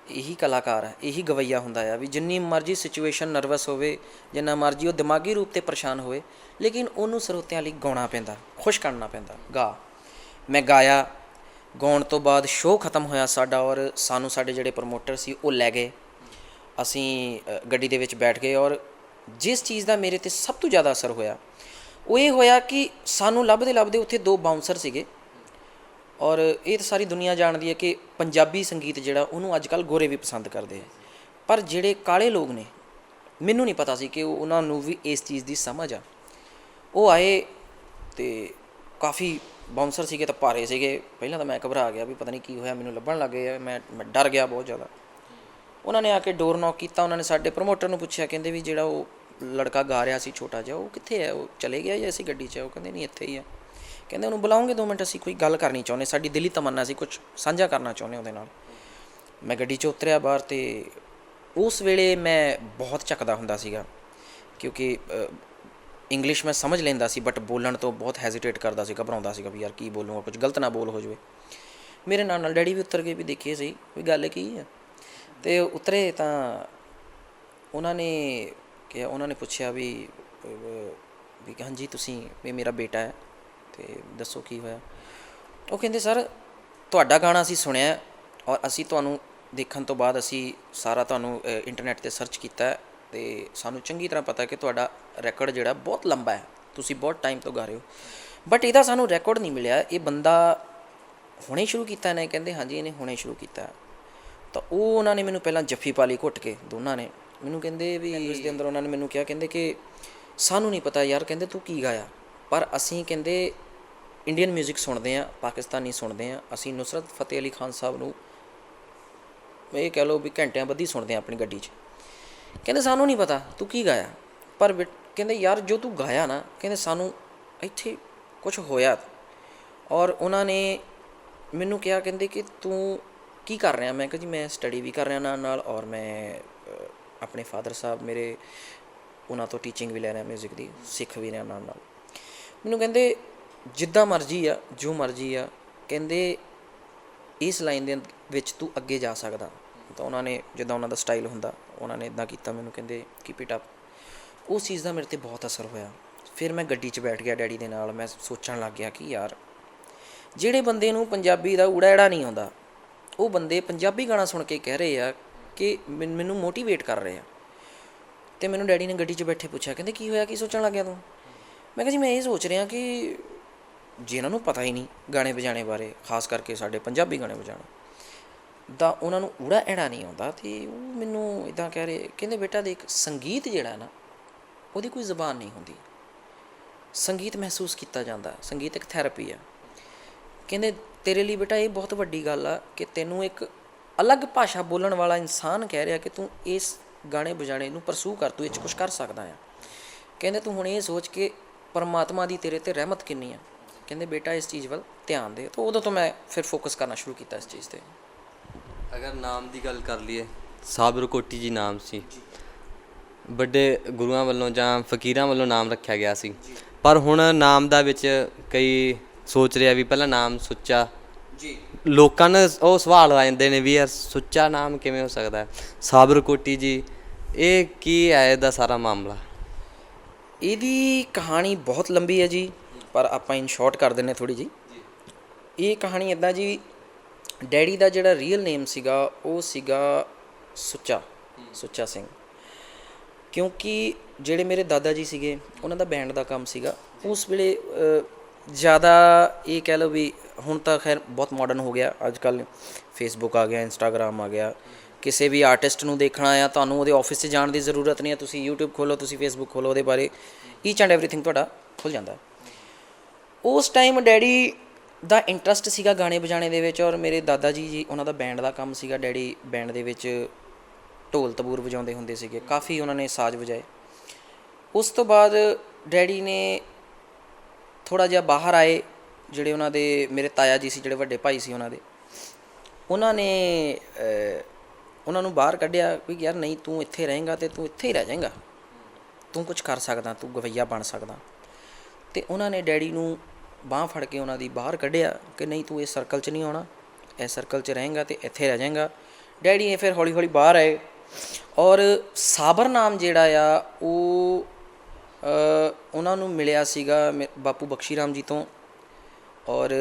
ਇਹੀ ਕਲਾਕਾਰ ਹੈ, ਇਹੀ ਗਵੱਈਆ ਹੁੰਦਾ ਆ ਵੀ ਜਿੰਨੀ ਮਰਜ਼ੀ ਸਿਚੁਏਸ਼ਨ ਨਰਵਸ ਹੋਵੇ, ਜਿੰਨਾ ਮਰਜ਼ੀ ਉਹ ਦਿਮਾਗੀ ਰੂਪ 'ਤੇ ਪਰੇਸ਼ਾਨ ਹੋਵੇ, ਲੇਕਿਨ ਉਹਨੂੰ ਸਰੋਤਿਆਂ ਲਈ ਗਾਉਣਾ ਪੈਂਦਾ, ਖੁਸ਼ ਕਰਨਾ ਪੈਂਦਾ। ਮੈਂ ਗਾਇਆ, ਗਾਉਣ ਤੋਂ ਬਾਅਦ ਸ਼ੋਅ ਖਤਮ ਹੋਇਆ ਸਾਡਾ, ਔਰ ਸਾਨੂੰ ਸਾਡੇ ਜਿਹੜੇ ਪ੍ਰਮੋਟਰ ਸੀ ਉਹ ਲੈ ਗਏ, ਅਸੀਂ ਗੱਡੀ ਦੇ ਵਿੱਚ ਬੈਠ ਗਏ। ਔਰ ਜਿਸ ਚੀਜ਼ ਦਾ ਮੇਰੇ 'ਤੇ ਸਭ ਤੋਂ ਜ਼ਿਆਦਾ ਅਸਰ ਹੋਇਆ ਉਹ ਇਹ ਹੋਇਆ ਕਿ ਸਾਨੂੰ ਲੱਭਦੇ ਲੱਭਦੇ ਉੱਥੇ 2 ਬਾਊਂਸਰ ਸੀਗੇ, ਔਰ ਇਹ ਤਾਂ ਸਾਰੀ ਦੁਨੀਆ ਜਾਣਦੀ ਹੈ ਕਿ ਪੰਜਾਬੀ ਸੰਗੀਤ ਜਿਹੜਾ ਉਹਨੂੰ ਅੱਜ ਕੱਲ੍ਹ ਗੋਰੇ ਵੀ ਪਸੰਦ ਕਰਦੇ ਆ, ਪਰ ਜਿਹੜੇ ਕਾਲੇ ਲੋਕ ਨੇ, ਮੈਨੂੰ ਨਹੀਂ ਪਤਾ ਸੀ ਕਿ ਉਹਨਾਂ ਨੂੰ ਵੀ ਇਸ ਚੀਜ਼ ਦੀ ਸਮਝ ਆ। ਉਹ ਆਏ ਅਤੇ ਕਾਫੀ ਬਾਊਂਸਰ ਸੀਗੇ ਤਾਂ ਭਾਰੇ ਸੀਗੇ, ਪਹਿਲਾਂ ਤਾਂ ਮੈਂ ਘਬਰਾ ਗਿਆ ਵੀ ਪਤਾ ਨਹੀਂ ਕੀ ਹੋਇਆ, ਮੈਨੂੰ ਲੱਭਣ ਲੱਗ ਗਏ ਆ, ਮੈਂ ਡਰ ਗਿਆ ਬਹੁਤ ਜ਼ਿਆਦਾ। ਉਹਨਾਂ ਨੇ ਆ ਕੇ ਡੋਰ ਨੌਕ ਕੀਤਾ, ਉਹਨਾਂ ਨੇ ਸਾਡੇ ਪ੍ਰਮੋਟਰ ਨੂੰ ਪੁੱਛਿਆ, ਕਹਿੰਦੇ ਵੀ ਜਿਹੜਾ ਉਹ ਲੜਕਾ ਗਾ ਰਿਹਾ ਸੀ ਛੋਟਾ ਜਿਹਾ, ਉਹ ਕਿੱਥੇ ਹੈ, ਉਹ ਚਲੇ ਗਿਆ ਜਾਂ ਅਸੀਂ ਗੱਡੀ 'ਚ? ਉਹ ਕਹਿੰਦੇ ਨਹੀਂ ਇੱਥੇ ਹੀ ਆ। ਕਹਿੰਦੇ ਉਹਨੂੰ ਬੁਲਾਓਗੇ 2 ਮਿੰਟ, ਅਸੀਂ ਕੋਈ ਗੱਲ ਕਰਨੀ ਚਾਹੁੰਦੇ, ਸਾਡੀ ਦਿਲੀ ਤਮੰਨਾ ਸੀ, ਕੁਛ ਸਾਂਝਾ ਕਰਨਾ ਚਾਹੁੰਦੇ ਉਹਦੇ ਨਾਲ। ਮੈਂ ਗੱਡੀ 'ਚ ਉਤਰਿਆ ਬਾਹਰ, ਅਤੇ ਉਸ ਵੇਲੇ ਮੈਂ ਬਹੁਤ ਝੱਕਦਾ ਹੁੰਦਾ ਸੀਗਾ, ਕਿਉਂਕਿ ਇੰਗਲਿਸ਼ ਮੈਂ ਸਮਝ ਲੈਂਦਾ ਸੀ, ਬਟ ਬੋਲਣ ਤੋਂ ਬਹੁਤ ਹੈਜ਼ੀਟੇਟ ਕਰਦਾ ਸੀ, ਘਬਰਾਉਂਦਾ ਸੀਗਾ ਵੀ ਯਾਰ ਕੀ ਬੋਲੂੰਗਾ, ਕੁਝ ਗਲਤ ਨਾ ਬੋਲ ਹੋ ਜਾਵੇ। ਮੇਰੇ ਨਾਲ ਡੈਡੀ ਵੀ ਉਤਰ ਗਏ ਵੀ ਦੇਖੀਏ ਸਹੀ ਵੀ ਗੱਲ ਕੀ ਹੈ। ਅਤੇ ਉਤਰੇ ਤਾਂ ਉਹਨਾਂ ਨੇ ਕਿਹਾ, ਉਹਨਾਂ ਨੇ ਪੁੱਛਿਆ ਵੀ ਹਾਂਜੀ ਤੁਸੀਂ, ਵੀ ਮੇਰਾ ਬੇਟਾ ਹੈ ਅਤੇ ਦੱਸੋ ਕੀ ਹੋਇਆ। ਉਹ ਕਹਿੰਦੇ ਸਰ ਤੁਹਾਡਾ ਗਾਣਾ ਅਸੀਂ ਸੁਣਿਆ, ਔਰ ਅਸੀਂ ਤੁਹਾਨੂੰ ਦੇਖਣ ਤੋਂ ਬਾਅਦ ਅਸੀਂ ਸਾਰਾ ਤੁਹਾਨੂੰ ਇੰਟਰਨੈਟ 'ਤੇ ਸਰਚ ਕੀਤਾ, ਅਤੇ ਸਾਨੂੰ ਚੰਗੀ ਤਰ੍ਹਾਂ ਪਤਾ ਕਿ ਤੁਹਾਡਾ ਰੈਕੋਰਡ ਜਿਹੜਾ ਬਹੁਤ ਲੰਬਾ ਹੈ, ਤੁਸੀਂ ਬਹੁਤ ਟਾਈਮ ਤੋਂ ਗਾ ਰਹੇ ਹੋ, ਬਟ ਇਹਦਾ ਸਾਨੂੰ ਰੈਕੋਰਡ ਨਹੀਂ ਮਿਲਿਆ, ਇਹ ਬੰਦਾ ਹੁਣੇ ਸ਼ੁਰੂ ਕੀਤਾ ਇਹਨੇ? ਕਹਿੰਦੇ ਹਾਂਜੀ ਇਹਨੇ ਹੁਣੇ ਸ਼ੁਰੂ ਕੀਤਾ। ਤਾਂ ਉਹ ਉਹਨਾਂ ਨੇ ਮੈਨੂੰ ਪਹਿਲਾਂ ਜੱਫੀ ਪਾ ਲਈ ਘੁੱਟ ਕੇ, ਦੋਨਾਂ ਨੇ ਮੈਨੂੰ, ਕਹਿੰਦੇ ਵੀ ਇਸ ਦੇ ਅੰਦਰ ਉਹਨਾਂ ਨੇ ਮੈਨੂੰ ਕਿਹਾ, ਕਹਿੰਦੇ ਕਿ ਸਾਨੂੰ ਨਹੀਂ ਪਤਾ ਯਾਰ, ਕਹਿੰਦੇ ਤੂੰ ਕੀ ਗਾਇਆ, ਪਰ ਅਸੀਂ ਕਹਿੰਦੇ ਇੰਡੀਅਨ ਮਿਊਜ਼ਿਕ ਸੁਣਦੇ ਹਾਂ, ਪਾਕਿਸਤਾਨੀ ਸੁਣਦੇ ਹਾਂ, ਅਸੀਂ ਨੁਸਰਤ ਫਤਿਹ ਅਲੀ ਖਾਨ ਸਾਹਿਬ ਨੂੰ ਇਹ ਕਹਿ ਲਓ ਵੀ ਘੰਟਿਆਂ ਬੱਧੀ ਸੁਣਦੇ ਹਾਂ ਆਪਣੀ ਗੱਡੀ 'ਚ। ਕਹਿੰਦੇ ਸਾਨੂੰ ਨਹੀਂ ਪਤਾ ਤੂੰ ਕੀ ਗਾਇਆ, ਪਰ ਕਹਿੰਦੇ ਯਾਰ ਜੋ ਤੂੰ ਗਾਇਆ ਨਾ, ਕਹਿੰਦੇ ਸਾਨੂੰ ਇੱਥੇ ਕੁਛ ਹੋਇਆ। ਔਰ ਉਹਨਾਂ ਨੇ ਮੈਨੂੰ ਕਿਹਾ, ਕਹਿੰਦੇ ਕਿ ਤੂੰ ਕੀ ਕਰ ਰਿਹਾ? ਮੈਂ ਕਿਹਾ ਜੀ ਮੈਂ ਸਟੱਡੀ ਵੀ ਕਰ ਰਿਹਾ ਨਾਲ, ਔਰ ਮੈਂ ਆਪਣੇ ਫਾਦਰ ਸਾਹਿਬ ਮੇਰੇ, ਉਹਨਾਂ ਤੋਂ ਟੀਚਿੰਗ ਵੀ ਲੈ ਰਿਹਾ ਮਿਊਜ਼ਿਕ ਦੀ, ਸਿੱਖ ਵੀ ਰਿਹਾ ਨਾਲ। ਮੈਨੂੰ ਕਹਿੰਦੇ ਜਿੱਦਾਂ ਮਰਜ਼ੀ ਆ, ਜੋ ਮਰਜ਼ੀ ਆ, ਕਹਿੰਦੇ ਇਸ ਲਾਈਨ ਦੇ ਵਿੱਚ ਤੂੰ ਅੱਗੇ ਜਾ ਸਕਦਾ। ਤਾਂ ਉਹਨਾਂ ਨੇ ਜਿੱਦਾਂ ਉਹਨਾਂ ਦਾ ਸਟਾਈਲ ਹੁੰਦਾ, ਉਹਨਾਂ ਨੇ ਇੱਦਾਂ ਕੀਤਾ ਮੈਨੂੰ, ਕਹਿੰਦੇ ਕੀਪ ਇਟ ਅਪ। ਉਸ ਚੀਜ਼ ਦਾ ਮੇਰੇ 'ਤੇ ਬਹੁਤ ਅਸਰ ਹੋਇਆ। ਫਿਰ ਮੈਂ ਗੱਡੀ 'ਚ ਬੈਠ ਗਿਆ ਡੈਡੀ ਦੇ ਨਾਲ, ਮੈਂ ਸੋਚਣ ਲੱਗ ਗਿਆ ਕਿ ਯਾਰ ਜਿਹੜੇ ਬੰਦੇ ਨੂੰ ਪੰਜਾਬੀ ਦਾ ਊੜਾ ਐੜਾ ਨਹੀਂ ਆਉਂਦਾ, ਉਹ ਬੰਦੇ ਪੰਜਾਬੀ ਗਾਣਾ ਸੁਣ ਕੇ ਕਹਿ ਰਹੇ ਆ ਕਿ ਮੈਨੂੰ ਮੋਟੀਵੇਟ ਕਰ ਰਹੇ ਆ। ਅਤੇ ਮੈਨੂੰ ਡੈਡੀ ਨੇ ਗੱਡੀ 'ਚ ਬੈਠੇ ਪੁੱਛਿਆ, ਕਹਿੰਦੇ ਕੀ ਹੋਇਆ, ਕੀ ਸੋਚਣ ਲੱਗ ਗਿਆ ਤੂੰ? ਮੈਂ ਕਿਹਾ ਜੀ ਮੈਂ ਇਹ ਸੋਚ ਰਿਹਾ ਕਿ ਜਿਨ੍ਹਾਂ ਨੂੰ ਪਤਾ ਹੀ ਨਹੀਂ ਗਾਣੇ ਵਜਾਣੇ ਬਾਰੇ, ਖਾਸ ਕਰਕੇ ਸਾਡੇ ਪੰਜਾਬੀ ਗਾਣੇ ਵਜਾਉਣਾ ਦਾ, ਉਹਨਾਂ ਨੂੰ ਊੜਾ ਐੜਾ ਨਹੀਂ ਆਉਂਦਾ, ਅਤੇ ਉਹ ਮੈਨੂੰ ਇੱਦਾਂ ਕਹਿ ਰਹੇ, ਕਹਿੰਦੇ ਬੇਟਾ ਦੇਖ ਸੰਗੀਤ ਜਿਹੜਾ ਨਾ, ਉਹਦੀ ਕੋਈ ਜ਼ੁਬਾਨ ਨਹੀਂ ਹੁੰਦੀ, ਸੰਗੀਤ ਮਹਿਸੂਸ ਕੀਤਾ ਜਾਂਦਾ, ਸੰਗੀਤ ਇੱਕ ਥੈਰੇਪੀ ਆ। ਕਹਿੰਦੇ ਤੇਰੇ ਲਈ ਬੇਟਾ ਇਹ ਬਹੁਤ ਵੱਡੀ ਗੱਲ ਆ ਕਿ ਤੈਨੂੰ ਇੱਕ ਅਲੱਗ ਭਾਸ਼ਾ ਬੋਲਣ ਵਾਲਾ ਇਨਸਾਨ ਕਹਿ ਰਿਹਾ ਕਿ ਤੂੰ ਇਸ ਗਾਣੇ ਵਜਾਣੇ ਨੂੰ ਪਰਸੂ ਕਰ, ਤੂੰ ਇਹ 'ਚ ਕੁਛ ਕਰ ਸਕਦਾ ਆ। ਕਹਿੰਦੇ ਤੂੰ ਹੁਣ ਇਹ ਸੋਚ ਕੇ ਪਰਮਾਤਮਾ ਦੀ ਤੇਰੇ 'ਤੇ ਰਹਿਮਤ ਕਿੰਨੀ ਆ, ਕਹਿੰਦੇ ਬੇਟਾ ਇਸ ਚੀਜ਼ ਵੱਲ ਧਿਆਨ ਦੇ। ਤਾਂ ਉਦੋਂ ਤੋਂ ਮੈਂ ਫਿਰ ਫੋਕਸ ਕਰਨਾ ਸ਼ੁਰੂ ਕੀਤਾ ਇਸ ਚੀਜ਼ 'ਤੇ। ਅਗਰ ਨਾਮ ਦੀ ਗੱਲ ਕਰ ਲਈਏ, ਸਾਬਰ ਕੋਟੀ ਜੀ ਨਾਮ ਸੀ, ਵੱਡੇ ਗੁਰੂਆਂ ਵੱਲੋਂ ਜਾਂ ਫਕੀਰਾਂ ਵੱਲੋਂ ਨਾਮ ਰੱਖਿਆ ਗਿਆ ਸੀ। ਪਰ ਹੁਣ ਨਾਮ ਦਾ ਵਿੱਚ ਕਈ ਸੋਚ ਰਿਹਾ ਵੀ ਪਹਿਲਾਂ ਨਾਮ ਸੁੱਚਾ, ਜੀ ਲੋਕਾਂ ਨੂੰ ਉਹ ਸਵਾਲ ਆ ਜਾਂਦੇ ਨੇ ਵੀ ਯਾਰ ਸੁੱਚਾ ਨਾਮ ਕਿਵੇਂ ਹੋ ਸਕਦਾ ਹੈ। ਸਾਬਰ ਕੋਟੀ ਜੀ, ਇਹ ਕੀ ਹੈ ਇਹਦਾ ਸਾਰਾ ਮਾਮਲਾ? ਇਹਦੀ ਕਹਾਣੀ ਬਹੁਤ ਲੰਬੀ ਹੈ ਜੀ, ਪਰ ਆਪਾਂ ਇਨ ਸ਼ਾਰਟ ਕਰ ਦਿੰਦੇ ਥੋੜ੍ਹੀ ਜਿਹੀ। ਇਹ ਕਹਾਣੀ ਇੱਦਾਂ ਜੀ, ਡੈਡੀ ਦਾ ਜਿਹੜਾ ਰੀਅਲ ਨੇਮ ਸੀਗਾ ਉਹ ਸੀਗਾ ਸੁੱਚਾ ਸਿੰਘ। ਕਿਉਂਕਿ ਜਿਹੜੇ ਮੇਰੇ ਦਾਦਾ ਜੀ ਸੀਗੇ ਉਹਨਾਂ ਦਾ ਬੈਂਡ ਦਾ ਕੰਮ ਸੀਗਾ ਉਸ ਵੇਲੇ। ਜ਼ਿਆਦਾ ਇਹ ਕਹਿ ਲਓ ਵੀ ਹੁਣ ਤਾਂ ਖੈਰ ਬਹੁਤ ਮਾਡਰਨ ਹੋ ਗਿਆ, ਅੱਜ ਕੱਲ੍ਹ ਫੇਸਬੁੱਕ ਆ ਗਿਆ, ਇੰਸਟਾਗ੍ਰਾਮ ਆ ਗਿਆ। ਕਿਸੇ ਵੀ ਆਰਟਿਸਟ ਨੂੰ ਦੇਖਣਾ ਆ ਤੁਹਾਨੂੰ ਉਹਦੇ ਆਫਿਸ 'ਚ ਜਾਣ ਦੀ ਜ਼ਰੂਰਤ ਨਹੀਂ ਹੈ, ਤੁਸੀਂ ਯੂਟਿਊਬ ਖੋਲ੍ਹੋ, ਤੁਸੀਂ ਫੇਸਬੁੱਕ ਖੋਲ੍ਹੋ, ਉਹਦੇ ਬਾਰੇ ਈਚ ਐਂਡ ਐਵਰੀਥਿੰਗ ਤੁਹਾਡਾ ਖੁੱਲ੍ਹ ਜਾਂਦਾ। ਉਸ ਟਾਈਮ ਡੈਡੀ ਦਾ ਇੰਟਰਸਟ ਸੀਗਾ ਗਾਣੇ ਵਜਾਣੇ ਦੇ ਵਿੱਚ, ਔਰ ਮੇਰੇ ਦਾਦਾ ਜੀ ਉਹਨਾਂ ਦਾ ਬੈਂਡ ਦਾ ਕੰਮ ਸੀਗਾ। ਡੈਡੀ ਬੈਂਡ ਦੇ ਵਿੱਚ ਢੋਲ ਤਬੂਰ ਵਜਾਉਂਦੇ ਹੁੰਦੇ ਸੀਗੇ, ਕਾਫੀ ਉਹਨਾਂ ਨੇ ਸਾਜ਼ ਵਜਾਏ। ਉਸ ਤੋਂ ਬਾਅਦ ਡੈਡੀ ਨੇ ਥੋੜ੍ਹਾ ਜਿਹਾ ਬਾਹਰ ਆਏ, ਜਿਹੜੇ ਉਹਨਾਂ ਦੇ ਮੇਰੇ ਤਾਇਆ ਜੀ ਸੀ, ਜਿਹੜੇ ਵੱਡੇ ਭਾਈ ਸੀ ਉਹਨਾਂ ਦੇ, ਉਹਨਾਂ ਨੇ ਉਹਨਾਂ ਨੂੰ ਬਾਹਰ ਕੱਢਿਆ ਵੀ ਯਾਰ ਨਹੀਂ ਤੂੰ ਇੱਥੇ ਰਹੇਂਗਾ ਅਤੇ ਤੂੰ ਇੱਥੇ ਹੀ ਰਹਿ ਜਾਏਂਗਾ, ਤੂੰ ਕੁਛ ਕਰ ਸਕਦਾ, ਤੂੰ ਗਵੱਈਆ ਬਣ ਸਕਦਾ। ਅਤੇ ਉਹਨਾਂ ਨੇ ਡੈਡੀ ਨੂੰ ਬਾਂਹ ਫੜ ਕੇ ਉਹਨਾਂ ਦੀ ਬਾਹਰ ਕੱਢਿਆ ਕਿ ਨਹੀਂ ਤੂੰ ਇਸ ਸਰਕਲ 'ਚ ਨਹੀਂ ਆਉਣਾ, ਇਸ ਸਰਕਲ 'ਚ ਰਹੇਂਗਾ ਅਤੇ ਇੱਥੇ ਰਹਿ ਜਾਏਂਗਾ। ਡੈਡੀ ਨੇ ਫਿਰ ਹੌਲੀ ਹੌਲੀ ਬਾਹਰ ਆਏ, ਔਰ ਸਾਬਰ ਨਾਮ ਜਿਹੜਾ ਆ ਉਹ ਉਹਨਾਂ ਨੂੰ ਮਿਲਿਆ ਸੀਗਾ ਬਾਪੂ ਬਖਸ਼ੀ ਰਾਮ ਜੀ ਤੋਂ ਔਰ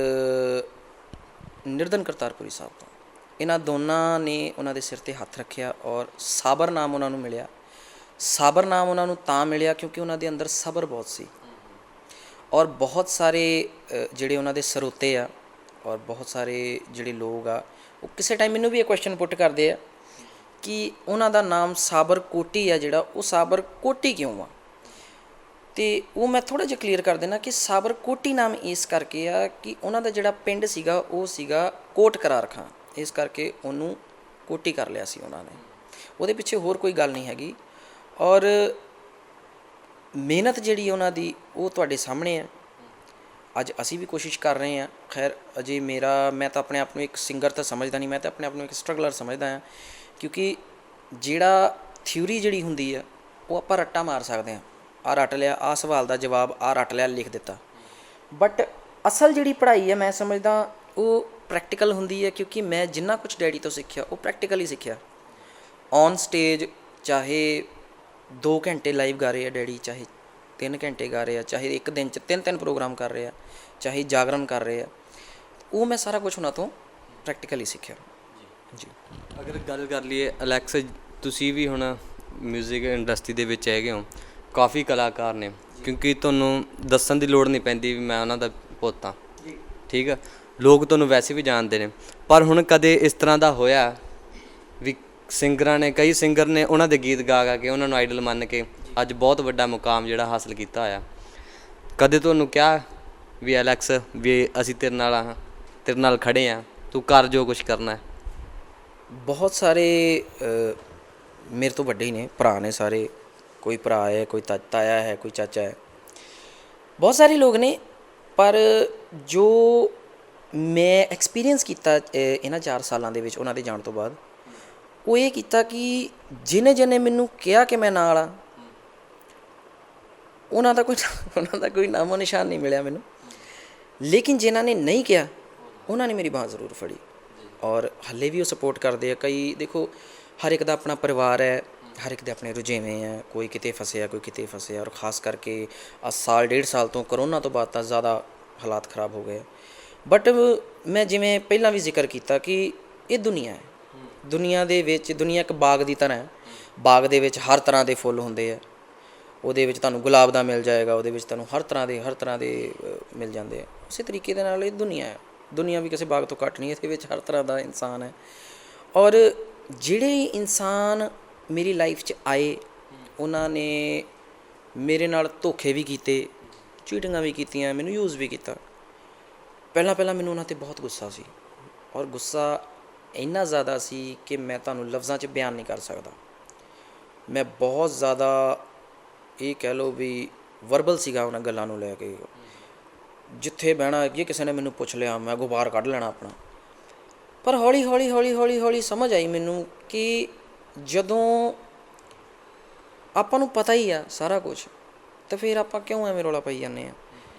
ਨਿਰਧਨ ਕਰਤਾਰਪੁਰੀ ਸਾਹਿਬ ਤੋਂ। ਇਹਨਾਂ ਦੋਨਾਂ ਨੇ ਉਹਨਾਂ ਦੇ ਸਿਰ 'ਤੇ ਹੱਥ ਰੱਖਿਆ ਔਰ ਸਾਬਰ ਨਾਮ ਉਹਨਾਂ ਨੂੰ ਮਿਲਿਆ। ਸਾਬਰ ਨਾਮ ਉਹਨਾਂ ਨੂੰ ਤਾਂ ਮਿਲਿਆ ਕਿਉਂਕਿ ਉਹਨਾਂ ਦੇ ਅੰਦਰ ਸਬਰ ਬਹੁਤ ਸੀ, ਔਰ ਬਹੁਤ ਸਾਰੇ ਜਿਹੜੇ ਉਹਨਾਂ ਦੇ ਸਰੋਤੇ ਆ ਔਰ ਬਹੁਤ ਸਾਰੇ ਜਿਹੜੇ ਲੋਕ ਆ ਉਹ ਕਿਸੇ ਟਾਈਮ ਮੈਨੂੰ ਵੀ ਇਹ ਕੁਐਸਚਨ ਪੁੱਟ ਕਰਦੇ ਆ ਕਿ ਉਹਨਾਂ ਦਾ ਨਾਮ ਸਾਬਰ ਕੋਟੀ ਆ, ਜਿਹੜਾ ਉਹ ਸਾਬਰ ਕੋਟੀ ਕਿਉਂ ਆ। ਅਤੇ ਉਹ ਮੈਂ ਥੋੜ੍ਹਾ ਜਿਹਾ ਕਲੀਅਰ ਕਰ ਦੇਣਾ ਕਿ ਸਾਬਰ ਕੋਟੀ ਨਾਮ ਇਸ ਕਰਕੇ ਆ ਕਿ ਉਹਨਾਂ ਦਾ ਜਿਹੜਾ ਪਿੰਡ ਸੀਗਾ ਉਹ ਸੀਗਾ ਕੋਟ ਕਰਾਰ ਖਾਂ, ਇਸ ਕਰਕੇ ਉਹਨੂੰ ਕੋਟੀ ਕਰ ਲਿਆ ਸੀ ਉਹਨਾਂ ਨੇ। ਉਹਦੇ ਪਿੱਛੇ ਹੋਰ ਕੋਈ ਗੱਲ ਨਹੀਂ ਹੈਗੀ। ਔਰ ਮਿਹਨਤ ਜਿਹੜੀ ਉਹਨਾਂ ਦੀ ਉਹ ਤੁਹਾਡੇ ਸਾਹਮਣੇ ਹੈ। ਅੱਜ ਅਸੀਂ ਵੀ ਕੋਸ਼ਿਸ਼ ਕਰ ਰਹੇ ਹਾਂ। ਖੈਰ ਅਜੇ ਮੈਂ ਤਾਂ ਆਪਣੇ ਆਪ ਨੂੰ ਇੱਕ ਸਿੰਗਰ ਤਾਂ ਸਮਝਦਾ ਨਹੀਂ, ਮੈਂ ਤਾਂ ਆਪਣੇ ਆਪ ਨੂੰ ਇੱਕ ਸਟਰਗਲਰ ਸਮਝਦਾ ਹਾਂ, ਕਿਉਂਕਿ ਜਿਹੜਾ ਥਿਊਰੀ ਜਿਹੜੀ ਹੁੰਦੀ ਆ ਉਹ ਆਪਾਂ ਰੱਟਾ ਮਾਰ ਸਕਦੇ ਹਾਂ, ਆਹ ਰੱਟ ਲਿਆ, ਆਹ ਸਵਾਲ ਦਾ ਜਵਾਬ ਆਹ ਰੱਟ ਲਿਆ, ਲਿਖ ਦਿੱਤਾ। ਬਟ ਅਸਲ ਜਿਹੜੀ ਪੜ੍ਹਾਈ ਹੈ ਮੈਂ ਸਮਝਦਾ ਉਹ ਪ੍ਰੈਕਟੀਕਲ ਹੁੰਦੀ ਹੈ, ਕਿਉਂਕਿ ਮੈਂ ਜਿੰਨਾ ਕੁਛ ਡੈਡੀ ਤੋਂ ਸਿੱਖਿਆ ਉਹ ਪ੍ਰੈਕਟੀਕਲੀ ਸਿੱਖਿਆ। ਔਨ ਸਟੇਜ ਚਾਹੇ 2 ਘੰਟੇ ਲਾਈਵ ਗਾ ਰਹੇ ਆ ਡੈਡੀ, ਚਾਹੇ 3 ਘੰਟੇ ਗਾ ਰਹੇ ਆ, ਚਾਹੇ ਇੱਕ ਦਿਨ 'ਚ 3 ਪ੍ਰੋਗਰਾਮ ਕਰ ਰਹੇ ਆ, ਚਾਹੇ ਜਾਗਰਣ ਕਰ ਰਹੇ ਆ, ਉਹ ਮੈਂ ਸਾਰਾ ਕੁਛ ਉਹਨਾਂ ਤੋਂ ਪ੍ਰੈਕਟੀਕਲੀ ਸਿੱਖਿਆ ਜੀ। ਅਗਰ ਗੱਲ ਕਰ ਲਈਏ ਅਲੈਕਸ, ਤੁਸੀਂ ਵੀ ਹੁਣ ਮਿਊਜ਼ਿਕ ਇੰਡਸਟਰੀ ਦੇ ਵਿੱਚ ਹੈਗੇ ਹੋ, ਕਾਫੀ ਕਲਾਕਾਰ ਨੇ, ਕਿਉਂਕਿ ਤੁਹਾਨੂੰ ਦੱਸਣ ਦੀ ਲੋੜ ਨਹੀਂ ਪੈਂਦੀ ਵੀ ਮੈਂ ਉਹਨਾਂ ਦਾ ਪੁੱਤ ਹਾਂ, ਠੀਕ ਆ, ਲੋਕ ਤੁਹਾਨੂੰ ਵੈਸੇ ਵੀ ਜਾਣਦੇ ਨੇ। ਪਰ ਹੁਣ ਕਦੇ ਇਸ ਤਰ੍ਹਾਂ ਦਾ ਹੋਇਆ ਵੀ ਸਿੰਗਰਾਂ ਨੇ, ਕਈ ਸਿੰਗਰ ਨੇ ਉਹਨਾਂ ਦੇ ਗੀਤ ਗਾ ਕੇ ਉਹਨਾਂ ਨੂੰ ਆਈਡਲ ਮੰਨ ਕੇ ਅੱਜ ਬਹੁਤ ਵੱਡਾ ਮੁਕਾਮ ਜਿਹੜਾ ਹਾਸਲ ਕੀਤਾ ਹੋਇਆ, ਕਦੇ ਤੁਹਾਨੂੰ ਕਿਹਾ ਵੀ ਅਲੈਕਸ ਵੀ ਅਸੀਂ ਤੇਰੇ ਨਾਲ ਹਾਂ, ਤੇਰੇ ਨਾਲ ਖੜ੍ਹੇ ਹਾਂ, ਤੂੰ ਕਰ ਜੋ ਕੁਛ ਕਰਨਾ ਹੈ? ਬਹੁਤ ਸਾਰੇ ਮੇਰੇ ਤੋਂ ਵੱਡੇ ਹੀ ਨੇ, ਭਰਾ ਨੇ ਸਾਰੇ, ਕੋਈ ਭਰਾ ਹੈ, ਕੋਈ ਤਾਇਆ ਹੈ, ਕੋਈ ਚਾਚਾ ਹੈ, ਬਹੁਤ ਸਾਰੇ ਲੋਕ ਨੇ। ਪਰ ਜੋ ਮੈਂ ਐਕਸਪੀਰੀਅੰਸ ਕੀਤਾ ਇਹਨਾਂ 4 ਸਾਲਾਂ ਦੇ ਵਿੱਚ ਉਹਨਾਂ ਦੇ ਜਾਣ ਤੋਂ ਬਾਅਦ, ਉਹ ਇਹ ਕੀਤਾ ਕਿ ਜਿਹਨੇ ਮੈਨੂੰ ਕਿਹਾ ਕਿ ਮੈਂ ਨਾਲ ਆ, ਉਹਨਾਂ ਦਾ ਕੋਈ ਨਾਮੋ ਨਿਸ਼ਾਨ ਨਹੀਂ ਮਿਲਿਆ ਮੈਨੂੰ। ਲੇਕਿਨ ਜਿਨ੍ਹਾਂ ਨੇ ਨਹੀਂ ਕਿਹਾ ਉਹਨਾਂ ਨੇ ਮੇਰੀ ਬਾਂਹ ਜ਼ਰੂਰ ਫੜੀ, ਔਰ ਹਾਲੇ ਵੀ ਉਹ ਸਪੋਰਟ ਕਰਦੇ ਆ। ਕਈ ਦੇਖੋ, ਹਰ ਇੱਕ ਦਾ ਆਪਣਾ ਪਰਿਵਾਰ ਹੈ, ਹਰ ਇੱਕ ਦੇ ਆਪਣੇ ਰੁਝੇਵੇਂ ਹੈ, ਕੋਈ ਕਿਤੇ ਫਸਿਆ, ਕੋਈ ਕਿਤੇ ਫਸਿਆ, ਔਰ ਖ਼ਾਸ ਕਰਕੇ ਸਾਲ 1.5 ਸਾਲ ਤੋਂ ਕਰੋਨਾ ਤੋਂ ਬਾਅਦ ਤਾਂ ਜ਼ਿਆਦਾ ਹਾਲਾਤ ਖ਼ਰਾਬ ਹੋ ਗਏ। ਬਟ ਮੈਂ ਜਿਵੇਂ ਪਹਿਲਾਂ ਵੀ ਜ਼ਿਕਰ ਕੀਤਾ ਕਿ ਇਹ ਦੁਨੀਆ ਹੈ, ਦੁਨੀਆ ਦੇ ਵਿੱਚ ਦੁਨੀਆ ਇੱਕ ਬਾਗ ਦੀ ਤਰ੍ਹਾਂ ਹੈ। ਬਾਗ ਦੇ ਵਿੱਚ ਹਰ ਤਰ੍ਹਾਂ ਦੇ ਫੁੱਲ ਹੁੰਦੇ ਆ, ਉਹਦੇ ਵਿੱਚ ਤੁਹਾਨੂੰ ਗੁਲਾਬ ਦਾ ਮਿਲ ਜਾਏਗਾ, ਉਹਦੇ ਵਿੱਚ ਤੁਹਾਨੂੰ ਹਰ ਤਰ੍ਹਾਂ ਦੇ ਮਿਲ ਜਾਂਦੇ ਆ। ਉਸੇ ਤਰੀਕੇ ਦੇ ਨਾਲ ਇਹ ਦੁਨੀਆ ਹੈ, ਦੁਨੀਆ ਵੀ ਕਿਸੇ ਬਾਗ ਤੋਂ ਘੱਟ ਨਹੀਂ, ਇਹਦੇ ਵਿੱਚ ਹਰ ਤਰ੍ਹਾਂ ਦਾ ਇਨਸਾਨ ਹੈ। ਔਰ ਜਿਹੜੇ ਇਨਸਾਨ ਮੇਰੀ ਲਾਈਫ 'ਚ ਆਏ, ਉਹਨਾਂ ਨੇ ਮੇਰੇ ਨਾਲ ਧੋਖੇ ਵੀ ਕੀਤੇ, ਚੀਟਿੰਗਾਂ ਵੀ ਕੀਤੀਆਂ, ਮੈਨੂੰ ਯੂਜ਼ ਵੀ ਕੀਤਾ। ਪਹਿਲਾਂ ਮੈਨੂੰ ਉਹਨਾਂ 'ਤੇ ਬਹੁਤ ਗੁੱਸਾ ਸੀ, ਔਰ ਗੁੱਸਾ ਇੰਨਾ ਜ਼ਿਆਦਾ ਸੀ ਕਿ ਮੈਂ ਤੁਹਾਨੂੰ ਲਫ਼ਜ਼ਾਂ 'ਚ ਬਿਆਨ ਨਹੀਂ ਕਰ ਸਕਦਾ। ਮੈਂ ਬਹੁਤ ਜ਼ਿਆਦਾ ਇਹ ਕਹਿ ਲਓ ਵੀ ਵਰਬਲ ਸੀਗਾ ਉਹਨਾਂ ਗੱਲਾਂ ਨੂੰ ਲੈ ਕੇ। ਜਿੱਥੇ ਬਹਿਣਾ, ਜੇ ਕਿਸੇ ਨੇ ਮੈਨੂੰ ਪੁੱਛ ਲਿਆ ਮੈਂ ਗੁਬਾਰ ਕੱਢ ਲੈਣਾ ਆਪਣਾ। ਪਰ ਹੌਲੀ ਹੌਲੀ ਹੌਲੀ ਹੌਲੀ ਹੌਲੀ ਸਮਝ ਆਈ ਮੈਨੂੰ ਕਿ ਜਦੋਂ ਆਪਾਂ ਨੂੰ ਪਤਾ ਹੀ ਆ ਸਾਰਾ ਕੁਛ, ਤਾਂ ਫਿਰ ਆਪਾਂ ਕਿਉਂ ਐਵੇਂ ਰੌਲਾ ਪਾਈ ਜਾਂਦੇ ਹਾਂ।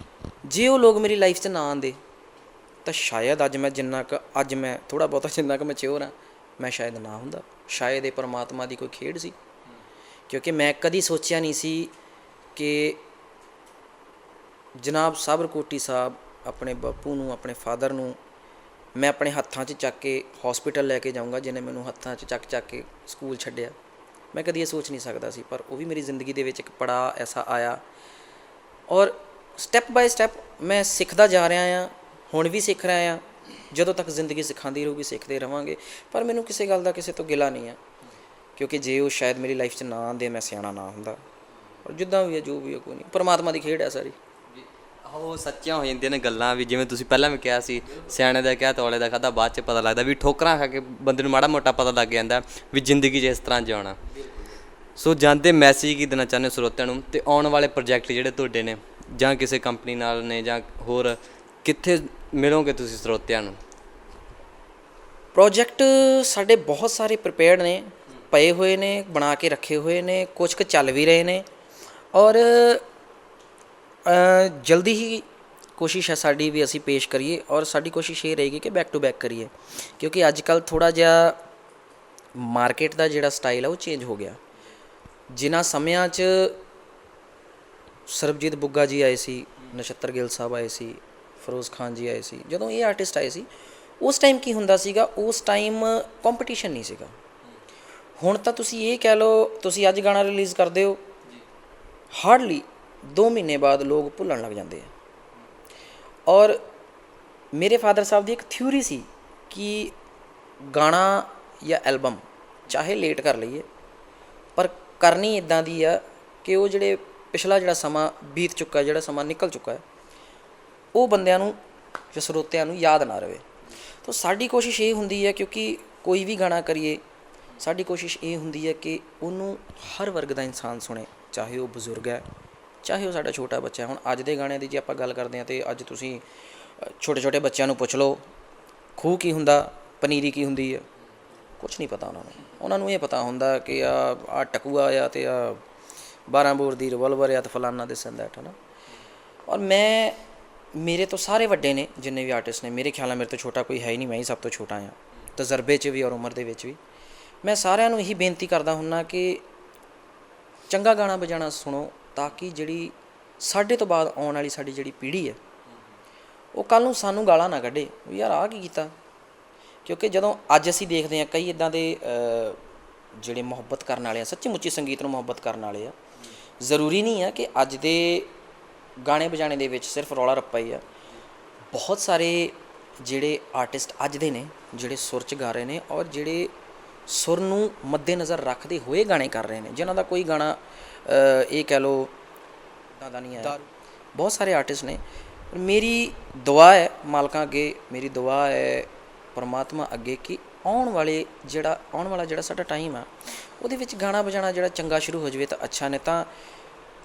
ਜੇ ਉਹ ਲੋਕ ਮੇਰੀ ਲਾਈਫ 'ਚ ਨਾ ਆਉਂਦੇ ਤਾਂ ਸ਼ਾਇਦ ਅੱਜ ਮੈਂ ਥੋੜ੍ਹਾ ਬਹੁਤਾ ਜਿੰਨਾ ਕੁ ਮੈਚਿਓਰ ਹਾਂ, ਮੈਂ ਸ਼ਾਇਦ ਨਾ ਹੁੰਦਾ। ਸ਼ਾਇਦ ਇਹ ਪਰਮਾਤਮਾ ਦੀ ਕੋਈ ਖੇਡ ਸੀ, ਕਿਉਂਕਿ ਮੈਂ ਕਦੀ ਸੋਚਿਆ ਨਹੀਂ ਸੀ ਕਿ ਜਨਾਬ ਸਾਬਰ ਕੋਟੀ ਸਾਹਿਬ ਆਪਣੇ ਬਾਪੂ ਨੂੰ, ਆਪਣੇ ਫਾਦਰ ਨੂੰ ਮੈਂ ਆਪਣੇ ਹੱਥਾਂ 'ਚ ਚੱਕ ਕੇ ਹੌਸਪੀਟਲ ਲੈ ਕੇ ਜਾਊਂਗਾ, ਜਿਹਨੇ ਮੈਨੂੰ ਹੱਥਾਂ 'ਚ ਚੱਕ ਕੇ ਸਕੂਲ ਛੱਡਿਆ। ਮੈਂ ਕਦੀ ਇਹ ਸੋਚ ਨਹੀਂ ਸਕਦਾ ਸੀ, ਪਰ ਉਹ ਵੀ ਮੇਰੀ ਜ਼ਿੰਦਗੀ ਦੇ ਵਿੱਚ ਇੱਕ ਪੜਾਅ ਐਸਾ ਆਇਆ। ਔਰ ਸਟੈਪ ਬਾਏ ਸਟੈਪ ਮੈਂ ਸਿੱਖਦਾ ਜਾ ਰਿਹਾ ਹਾਂ, ਹੁਣ ਵੀ ਸਿੱਖ ਰਿਹਾ ਹਾਂ। ਜਦੋਂ ਤੱਕ ਜ਼ਿੰਦਗੀ ਸਿਖਾਉਂਦੀ ਰਹੂਗੀ ਸਿੱਖਦੇ ਰਹਾਂਗੇ। ਪਰ ਮੈਨੂੰ ਕਿਸੇ ਗੱਲ ਦਾ ਕਿਸੇ ਤੋਂ ਗਿਲਾ ਨਹੀਂ ਆ, ਕਿਉਂਕਿ ਜੇ ਉਹ ਸ਼ਾਇਦ ਮੇਰੀ ਲਾਈਫ 'ਚ ਨਾ ਆਉਂਦੇ, ਮੈਂ ਸਿਆਣਾ ਨਾ ਹੁੰਦਾ। ਔਰ ਜਿੱਦਾਂ ਵੀ ਹੈ, ਜੋ ਵੀ ਹੈ, ਕੋਈ ਨਹੀਂ, ਪਰਮਾਤਮਾ ਦੀ ਖੇਡ ਹੈ ਸਾਰੀ। ਉਹ ਸੱਚੀਆਂ ਹੋ ਜਾਂਦੀਆਂ ਨੇ ਗੱਲਾਂ ਵੀ, ਜਿਵੇਂ ਤੁਸੀਂ ਪਹਿਲਾਂ ਵੀ ਕਿਹਾ ਸੀ, ਸਿਆਣੇ ਦਾ ਕਿਹਾ ਤੌਲੇ ਦਾ ਖਾਧਾ, ਬਾਅਦ 'ਚ ਪਤਾ ਲੱਗਦਾ ਵੀ ਠੋਕਰਾਂ ਖਾ ਕੇ ਬੰਦੇ ਨੂੰ ਮਾੜਾ ਮੋਟਾ ਪਤਾ ਲੱਗ ਜਾਂਦਾ ਵੀ ਜ਼ਿੰਦਗੀ 'ਚ ਇਸ ਤਰ੍ਹਾਂ ਜਿਉਣਾ। ਸੋ ਜਾਂਦੇ ਮੈਸੇਜ ਕੀ ਦੇਣਾ ਚਾਹੁੰਦੇ ਸਰੋਤਿਆਂ ਨੂੰ, ਅਤੇ ਆਉਣ ਵਾਲੇ ਪ੍ਰੋਜੈਕਟ ਜਿਹੜੇ ਤੁਹਾਡੇ ਨੇ, ਜਾਂ ਕਿਸੇ ਕੰਪਨੀ ਨਾਲ ਨੇ, ਜਾਂ ਹੋਰ ਕਿੱਥੇ ਮਿਲੋਗੇ ਤੁਸੀਂ ਸਰੋਤਿਆਂ ਨੂੰ? ਪ੍ਰੋਜੈਕਟ ਸਾਡੇ ਬਹੁਤ ਸਾਰੇ ਪ੍ਰੀਪੇਅਰਡ ਨੇ, ਪਏ ਹੋਏ ਨੇ, ਬਣਾ ਕੇ ਰੱਖੇ ਹੋਏ ਨੇ, ਕੁਛ ਕੁ ਚੱਲ ਵੀ ਰਹੇ ਨੇ। ਔਰ ਜਲਦੀ ਹੀ ਕੋਸ਼ਿਸ਼ ਹੈ ਸਾਡੀ ਵੀ ਅਸੀਂ ਪੇਸ਼ ਕਰੀਏ। ਔਰ ਸਾਡੀ ਕੋਸ਼ਿਸ਼ ਇਹ ਰਹੇਗੀ ਕਿ ਬੈਕ ਟੂ ਬੈਕ ਕਰੀਏ, ਕਿਉਂਕਿ ਅੱਜ ਕੱਲ੍ਹ ਥੋੜ੍ਹਾ ਜਿਹਾ ਮਾਰਕੀਟ ਦਾ ਜਿਹੜਾ ਸਟਾਈਲ ਆ ਉਹ ਚੇਂਜ ਹੋ ਗਿਆ। ਜਿਨ੍ਹਾਂ ਸਮਿਆਂ 'ਚ ਸਰਬਜੀਤ ਬੁੱਗਾ ਜੀ ਆਏ ਸੀ, ਨਛੱਤਰ ਗਿੱਲ ਸਾਹਿਬ ਆਏ ਸੀ, ਫਿਰੋਜ਼ ਖਾਨ ਜੀ ਆਏ ਸੀ, ਜਦੋਂ ਇਹ ਆਰਟਿਸਟ ਆਏ ਸੀ, ਉਸ ਟਾਈਮ ਕੀ ਹੁੰਦਾ ਸੀਗਾ, ਉਸ ਟਾਈਮ ਕੰਪੀਟੀਸ਼ਨ ਨਹੀਂ ਸੀਗਾ। ਹੁਣ ਤਾਂ ਤੁਸੀਂ ਇਹ ਕਹਿ ਲਓ, ਤੁਸੀਂ ਅੱਜ ਗਾਣਾ ਰਿਲੀਜ਼ ਕਰਦੇ ਹੋ, ਹਾਰਡਲੀ 2 ਮਹੀਨੇ ਬਾਅਦ ਲੋਕ ਭੁੱਲਣ ਲੱਗ ਜਾਂਦੇ ਆ। ਔਰ ਮੇਰੇ ਫਾਦਰ ਸਾਹਿਬ ਦੀ ਇੱਕ ਥਿਊਰੀ ਸੀ ਕਿ ਗਾਣਾ ਜਾਂ ਐਲਬਮ ਚਾਹੇ ਲੇਟ ਕਰ ਲਈਏ, ਪਰ ਕਰਨੀ ਇੱਦਾਂ ਦੀ ਆ ਕਿ ਉਹ ਜਿਹੜੇ ਪਿਛਲਾ ਜਿਹੜਾ ਸਮਾਂ ਬੀਤ ਚੁੱਕਾ, ਜਿਹੜਾ ਸਮਾਂ ਨਿਕਲ ਚੁੱਕਾ ਹੈ, ਉਹ ਬੰਦਿਆਂ ਨੂੰ ਜਾਂ ਸਰੋਤਿਆਂ ਨੂੰ ਯਾਦ ਨਾ ਰਹੇ। ਤਾਂ ਸਾਡੀ ਕੋਸ਼ਿਸ਼ ਇਹ ਹੁੰਦੀ ਹੈ, ਕਿਉਂਕਿ ਕੋਈ ਵੀ ਗਾਣਾ ਕਰੀਏ, ਸਾਡੀ ਕੋਸ਼ਿਸ਼ ਇਹ ਹੁੰਦੀ ਹੈ ਕਿ ਉਹਨੂੰ ਹਰ ਵਰਗ ਦਾ ਇਨਸਾਨ ਸੁਣੇ, ਚਾਹੇ ਉਹ ਬਜ਼ੁਰਗ ਹੈ, ਚਾਹੇ ਉਹ ਸਾਡਾ ਛੋਟਾ ਬੱਚਾ। ਹੁਣ ਅੱਜ ਦੇ ਗਾਣਿਆਂ ਦੀ ਜੇ ਆਪਾਂ ਗੱਲ ਕਰਦੇ ਹਾਂ, ਤਾਂ ਅੱਜ ਤੁਸੀਂ ਛੋਟੇ ਛੋਟੇ ਬੱਚਿਆਂ ਨੂੰ ਪੁੱਛ ਲਓ ਖੂਹ ਕੀ ਹੁੰਦਾ, ਪਨੀਰੀ ਕੀ ਹੁੰਦੀ ਹੈ, ਕੁਛ ਨਹੀਂ ਪਤਾ ਉਹਨਾਂ ਨੂੰ। ਉਹਨਾਂ ਨੂੰ ਇਹ ਪਤਾ ਹੁੰਦਾ ਕਿ ਆ ਟਕੂਆ ਆ, ਅਤੇ ਆ 12 ਬੋਰ ਦੀ ਰਿਵੋਲਵਰ ਆ, ਅਤੇ ਫਲਾਨਾ ਦਿਸ ਐਂਡ ਦੈਟ, ਹੈ ਨਾ। ਔਰ ਮੇਰੇ ਤੋਂ ਸਾਰੇ ਵੱਡੇ ਨੇ ਜਿੰਨੇ ਵੀ ਆਰਟਿਸਟ ਨੇ, ਮੇਰੇ ਖਿਆਲ ਨਾਲ ਮੇਰੇ ਤੋਂ ਛੋਟਾ ਕੋਈ ਹੈ ਹੀ ਨਹੀਂ, ਮੈਂ ਹੀ ਸਭ ਤੋਂ ਛੋਟਾ ਹਾਂ ਤਜਰਬੇ 'ਚ ਵੀ ਔਰ ਉਮਰ ਦੇ ਵਿੱਚ ਵੀ। ਮੈਂ ਸਾਰਿਆਂ ਨੂੰ ਇਹੀ ਬੇਨਤੀ ਕਰਦਾ ਹੁੰਦਾ ਕਿ ਚੰਗਾ ਗਾਣਾ ਵਜਾਉਣਾ ਸੁਣੋ, ਤਾਂ ਕਿ ਜਿਹੜੀ ਸਾਡੇ ਤੋਂ ਬਾਅਦ ਆਉਣ ਵਾਲੀ ਸਾਡੀ ਜਿਹੜੀ ਪੀੜ੍ਹੀ ਹੈ, ਉਹ ਕੱਲ੍ਹ ਨੂੰ ਸਾਨੂੰ ਗਾਲਾਂ ਨਾ ਕੱਢੇ ਵੀ ਯਾਰ ਆਹ ਕੀ ਕੀਤਾ। ਕਿਉਂਕਿ ਜਦੋਂ ਅੱਜ ਅਸੀਂ ਦੇਖਦੇ ਹਾਂ ਕਈ ਇੱਦਾਂ ਦੇ ਜਿਹੜੇ ਮੁਹੱਬਤ ਕਰਨ ਵਾਲੇ ਆ, ਸੱਚੀ ਮੁੱਚੀ ਸੰਗੀਤ ਨੂੰ ਮੁਹੱਬਤ ਕਰਨ ਵਾਲੇ ਆ, ਜ਼ਰੂਰੀ ਨਹੀਂ ਆ ਕਿ ਅੱਜ ਦੇ ਗਾਣੇ ਵਜਾਣੇ ਦੇ ਵਿੱਚ ਸਿਰਫ ਰੌਲਾ ਰੱਪਾ ਹੀ ਆ। ਬਹੁਤ ਸਾਰੇ ਜਿਹੜੇ ਆਰਟਿਸਟ ਅੱਜ ਦੇ ਨੇ, ਜਿਹੜੇ ਸੁਰ 'ਚ ਗਾ ਰਹੇ ਨੇ, ਔਰ ਜਿਹੜੇ ਸੁਰ ਨੂੰ ਮੱਦੇ ਨਜ਼ਰ ਰੱਖਦੇ ਹੋਏ ਗਾਣੇ ਕਰ ਰਹੇ ਨੇ, ਜਿਨ੍ਹਾਂ ਦਾ ਕੋਈ ਗਾਣਾ ਇਹ ਕਹਿ ਲਓ ਇੱਦਾਂ ਦਾ ਨਹੀਂ ਆਇਆ। ਬਹੁਤ ਸਾਰੇ ਆਰਟਿਸਟ ਨੇ। ਮੇਰੀ ਦੁਆ ਹੈ ਮਾਲਕਾਂ ਅੱਗੇ, ਮੇਰੀ ਦੁਆ ਹੈ ਪਰਮਾਤਮਾ ਅੱਗੇ ਕਿ ਆਉਣ ਵਾਲਾ ਜਿਹੜਾ ਸਾਡਾ ਟਾਈਮ ਆ, ਉਹਦੇ ਵਿੱਚ ਗਾਣਾ ਵਜਾਣਾ ਜਿਹੜਾ ਚੰਗਾ ਸ਼ੁਰੂ ਹੋ ਜਾਵੇ ਤਾਂ ਅੱਛਾ। ਨੇ ਤਾਂ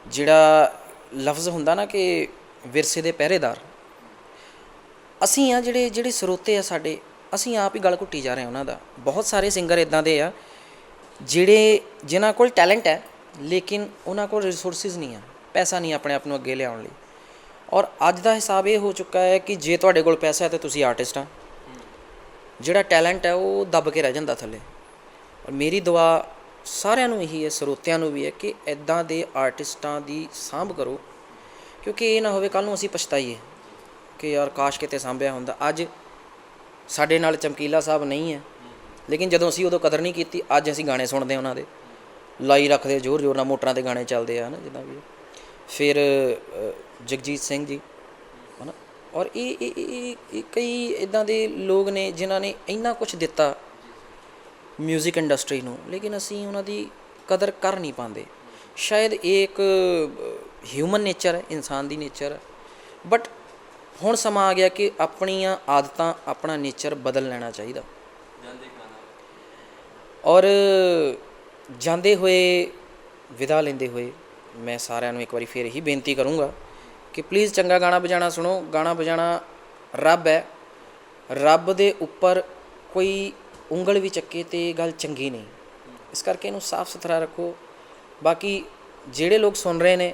ਜਿਹੜਾ ਲਫ਼ਜ਼ ਹੁੰਦਾ ਨਾ ਕਿ ਵਿਰਸੇ ਦੇ ਪਹਿਰੇਦਾਰ, ਅਸੀਂ ਆ ਜਿਹੜੇ ਸਰੋਤੇ ਆ ਸਾਡੇ, ਅਸੀਂ ਆਪ ਹੀ ਗਲ ਘੁੱਟੀ ਜਾ ਰਹੇ ਹਾਂ ਉਹਨਾਂ ਦਾ। ਬਹੁਤ ਸਾਰੇ ਸਿੰਗਰ ਇੱਦਾਂ ਦੇ ਆ ਜਿਨ੍ਹਾਂ ਕੋਲ ਟੈਲੈਂਟ ਹੈ, ਲੇਕਿਨ ਉਹਨਾਂ ਕੋਲ ਰਿਸੋਰਸਿਸ ਨਹੀਂ ਆ, ਪੈਸਾ ਨਹੀਂ ਆਪਣੇ ਆਪ ਨੂੰ ਅੱਗੇ ਲਿਆਉਣ ਲਈ। ਔਰ ਅੱਜ ਦਾ ਹਿਸਾਬ ਇਹ ਹੋ ਚੁੱਕਾ ਹੈ ਕਿ ਜੇ ਤੁਹਾਡੇ ਕੋਲ ਪੈਸਾ ਹੈ ਤਾਂ ਤੁਸੀਂ ਆਰਟਿਸਟ ਆ, ਜਿਹੜਾ ਟੈਲੈਂਟ ਹੈ ਉਹ ਦੱਬ ਕੇ ਰਹਿ ਜਾਂਦਾ ਥੱਲੇ। ਔਰ ਮੇਰੀ ਦੁਆ ਸਾਰਿਆਂ ਨੂੰ ਇਹੀ ਹੈ, ਸਰੋਤਿਆਂ ਨੂੰ ਵੀ ਹੈ, ਕਿ ਇੱਦਾਂ ਦੇ ਆਰਟਿਸਟਾਂ ਦੀ ਸਾਂਭ ਕਰੋ, ਕਿਉਂਕਿ ਇਹ ਨਾ ਹੋਵੇ ਕੱਲ੍ਹ ਨੂੰ ਅਸੀਂ ਪਛਤਾਈਏ ਕਿ ਯਾਰ ਕਾਸ਼ ਕਿਤੇ ਸਾਂਭਿਆ ਹੁੰਦਾ। ਅੱਜ ਸਾਡੇ ਨਾਲ ਚਮਕੀਲਾ ਸਾਹਿਬ ਨਹੀਂ ਹੈ, ਲੇਕਿਨ ਜਦੋਂ ਅਸੀਂ ਉਦੋਂ ਕਦਰ ਨਹੀਂ ਕੀਤੀ, ਅੱਜ ਅਸੀਂ ਗਾਣੇ ਸੁਣਦੇ ਹਾਂ ਉਹਨਾਂ ਦੇ, ਲਾਈ ਰੱਖਦੇ ਜ਼ੋਰ ਜ਼ੋਰ ਨਾਲ, ਮੋਟਰਾਂ 'ਤੇ ਗਾਣੇ ਚੱਲਦੇ ਆ ਨਾ ਜਿੱਦਾਂ ਵੀ। ਫਿਰ ਜਗਜੀਤ ਸਿੰਘ ਜੀ, ਹੈ ਨਾ। ਔਰ ਇਹ ਕਈ ਇੱਦਾਂ ਦੇ ਲੋਕ ਨੇ ਜਿਨ੍ਹਾਂ ਨੇ ਇੰਨਾ ਕੁਛ ਦਿੱਤਾ ਮਿਊਜ਼ਿਕ ਇੰਡਸਟਰੀ ਨੂੰ, ਲੇਕਿਨ ਅਸੀਂ ਉਹਨਾਂ ਦੀ ਕਦਰ ਕਰ ਨਹੀਂ ਪਾਉਂਦੇ। ਸ਼ਾਇਦ ਇਹ ਇੱਕ ਹਿਊਮਨ ਨੇਚਰ ਹੈ, ਇਨਸਾਨ ਦੀ ਨੇਚਰ ਹੈ। ਬਟ ਹੁਣ ਸਮਾਂ ਆ ਗਿਆ ਕਿ ਆਪਣੀਆਂ ਆਦਤਾਂ, ਆਪਣਾ ਨੇਚਰ ਬਦਲ ਲੈਣਾ ਚਾਹੀਦਾ। ਔਰ ਜਾਂਦੇ ਹੋਏ, ਵਿਦਾ ਲੈਂਦੇ ਹੋਏ, ਮੈਂ ਸਾਰਿਆਂ ਨੂੰ ਇੱਕ ਵਾਰੀ ਫਿਰ ਇਹੀ ਬੇਨਤੀ ਕਰੂੰਗਾ ਕਿ ਪਲੀਜ਼ ਚੰਗਾ ਗਾਣਾ ਵਜਾਣਾ ਸੁਣੋ। ਗਾਣਾ ਵਜਾਣਾ ਰੱਬ ਹੈ, ਰੱਬ ਦੇ ਉੱਪਰ ਕੋਈ ਉਂਗਲ ਵੀ ਚੱਕੇ ਤੇ ਗੱਲ ਚੰਗੀ ਨਹੀਂ, ਇਸ ਕਰਕੇ ਇਹਨੂੰ ਸਾਫ਼ ਸੁਥਰਾ ਰੱਖੋ। ਬਾਕੀ ਜਿਹੜੇ ਲੋਕ ਸੁਣ ਰਹੇ ਨੇ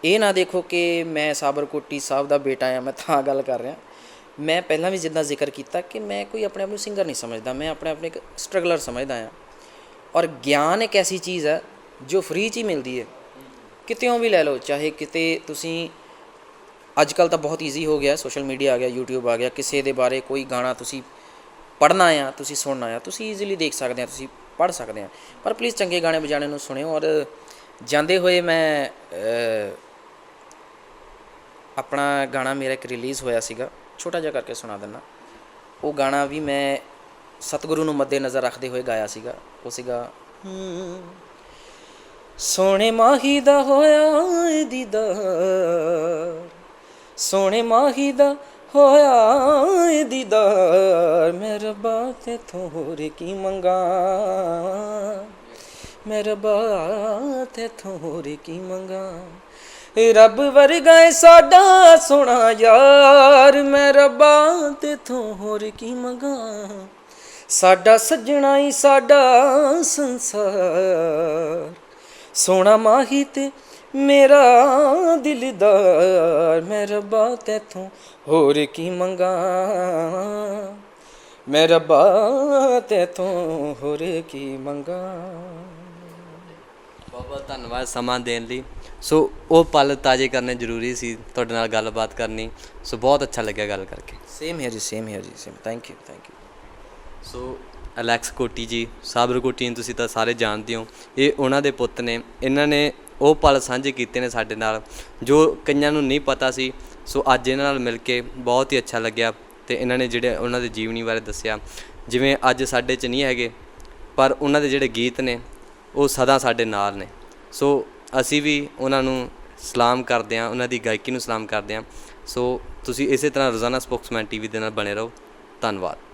ਇਹ ਨਾ ਦੇਖੋ ਕਿ ਮੈਂ ਸਾਬਰ ਕੋਟੀ ਸਾਹਿਬ ਦਾ ਬੇਟਾ ਹਾਂ, ਮੈਂ ਤਾਂ ਗੱਲ ਕਰ ਰਿਹਾ। ਮੈਂ ਪਹਿਲਾਂ ਵੀ ਜਿੱਦਾਂ ਜ਼ਿਕਰ ਕੀਤਾ ਕਿ ਮੈਂ ਕੋਈ ਆਪਣੇ ਆਪ ਨੂੰ ਸਿੰਗਰ ਨਹੀਂ ਸਮਝਦਾ, ਮੈਂ ਆਪਣੇ ਆਪ ਨੂੰ ਇੱਕ ਸਟਰਗਲਰ ਸਮਝਦਾ ਹਾਂ। ਔਰ ਗਿਆਨ ਇੱਕ ਐਸੀ ਚੀਜ਼ ਹੈ ਜੋ ਫ੍ਰੀ 'ਚ ਹੀ ਮਿਲਦੀ ਹੈ, ਕਿਤਿਓਂ ਵੀ ਲੈ ਲਓ। ਚਾਹੇ ਕਿਤੇ ਤੁਸੀਂ ਅੱਜ ਕੱਲ੍ਹ ਤਾਂ ਬਹੁਤ ਈਜ਼ੀ ਹੋ ਗਿਆ, ਸੋਸ਼ਲ ਮੀਡੀਆ ਆ ਗਿਆ, ਯੂਟਿਊਬ ਆ ਗਿਆ, ਕਿਸੇ ਦੇ ਬਾਰੇ ਕੋਈ ਗਾਣਾ ਤੁਸੀਂ ਪੜ੍ਹਨਾ ਆ, ਤੁਸੀਂ ਸੁਣਨਾ ਆ, ਤੁਸੀਂ ਈਜ਼ੀਲੀ ਦੇਖ ਸਕਦੇ ਆ, ਤੁਸੀਂ ਪੜ੍ਹ ਸਕਦੇ ਆ। ਪਰ ਪਲੀਜ਼ ਚੰਗੇ ਗਾਣੇ ਵਜਾਣੇ ਨੂੰ ਸੁਣਿਓ। ਔਰ ਜਾਂਦੇ ਹੋਏ ਮੈਂ ਆਪਣਾ ਗਾਣਾ ਮੇਰਾ ਇੱਕ ਰਿਲੀਜ਼ ਹੋਇਆ ਸੀਗਾ, ਛੋਟਾ ਜਿਹਾ ਕਰਕੇ ਸੁਣਾ ਦਿੰਦਾ। ਉਹ ਗਾਣਾ ਵੀ ਮੈਂ ਸਤਿਗੁਰੂ ਨੂੰ ਮੱਦੇ ਨਜ਼ਰ ਰੱਖਦੇ ਹੋਏ ਗਾਇਆ ਸੀਗਾ। ਉਹ ਸੀਗਾ ਸੋਹਣੇ ਮਾਹੀ ਦਾ ਹੋਇਆ ਦੀਦਾਰ, ਸੋਹਣੇ ਮਾਹੀ ਦਾ ਹੋਇਆ ਦੀਦਾਰ, ਮੈਂ ਰੱਬਾ ਤੇਥੋਂ ਹੋਰ ਕੀ ਮੰਗਾਂ, ਮੈਂ ਰੱਬਾ ਤੇਥੋਂ ਹੋਰ ਕੀ ਮੰਗਾਂ। ਰੱਬ ਵਰਗਾ ਏ ਸਾਡਾ ਸੋਹਣਾ ਯਾਰ, ਮੈਂ ਰੱਬਾ ਤੇਥੋਂ ਹੋਰ ਕੀ ਮੰਗਾਂ। ਸਾਡਾ ਸੱਜਣਾ ਈ ਸਾਡਾ ਸੰਸਾਰ, ਸੋਹਣਾ ਮਾਹੀ ਤੇ ਮੇਰਾ ਦਿਲਦਾਰ, ਮੈਂ ਰੱਬਾ ਤੇਥੋਂ ਹੋਰ ਕੀ ਮੰਗਾਂ, ਮੈਂ ਰੱਬਾ ਤੇਥੋਂ ਹੋਰ ਕੀ ਮੰਗਾਂ। ਬਹੁਤ ਬਹੁਤ ਧੰਨਵਾਦ ਸਮਾਂ ਦੇਣ ਲਈ। ਸੋ ਉਹ ਪਲ ਤਾਜ਼ੇ ਕਰਨੇ ਜ਼ਰੂਰੀ ਸੀ, ਤੁਹਾਡੇ ਨਾਲ ਗੱਲਬਾਤ ਕਰਨੀ। ਸੋ ਬਹੁਤ ਅੱਛਾ ਲੱਗਿਆ ਗੱਲ ਕਰਕੇ। ਸੇਮ ਹੈ ਜੀ, ਸੇਮ ਹੈ ਜੀ, same. Thank you, thank you. So Alex ਕੋਟੀ ਜੀ, ਸਾਬਰ ਕੋਟੀ ਨੂੰ ਤੁਸੀਂ ਤਾਂ ਸਾਰੇ ਜਾਣਦੇ ਹੋ, ਇਹ ਉਹਨਾਂ ਦੇ ਪੁੱਤ ਨੇ। ਇਹਨਾਂ ਨੇ ਉਹ ਪਲ ਸਾਂਝੇ ਕੀਤੇ ਨੇ ਸਾਡੇ ਨਾਲ ਜੋ ਕਈਆਂ ਨੂੰ ਨਹੀਂ ਪਤਾ ਸੀ। ਸੋ ਅੱਜ ਇਹਨਾਂ ਨਾਲ ਮਿਲ ਕੇ ਬਹੁਤ ਹੀ ਅੱਛਾ ਲੱਗਿਆ ਅਤੇ ਇਹਨਾਂ ਨੇ ਜਿਹੜੇ ਉਹਨਾਂ ਦੇ ਜੀਵਨੀ ਬਾਰੇ ਦੱਸਿਆ। ਜਿਵੇਂ ਅੱਜ ਸਾਡੇ 'ਚ ਨਹੀਂ ਹੈਗੇ, ਪਰ ਉਹਨਾਂ ਦੇ ਜਿਹੜੇ ਗੀਤ ਨੇ ਉਹ ਸਦਾ ਸਾਡੇ ਨਾਲ ਨੇ। ਸੋ ਅਸੀਂ ਵੀ ਉਹਨਾਂ ਨੂੰ ਸਲਾਮ ਕਰਦੇ ਹਾਂ, ਉਹਨਾਂ ਦੀ ਗਾਇਕੀ ਨੂੰ ਸਲਾਮ ਕਰਦੇ ਹਾਂ। ਸੋ ਤੁਸੀਂ ਇਸੇ ਤਰ੍ਹਾਂ ਰੋਜ਼ਾਨਾ ਸਪੋਕਸਮੈਨ TV ਦੇ ਨਾਲ ਬਣੇ ਰਹੋ। ਧੰਨਵਾਦ।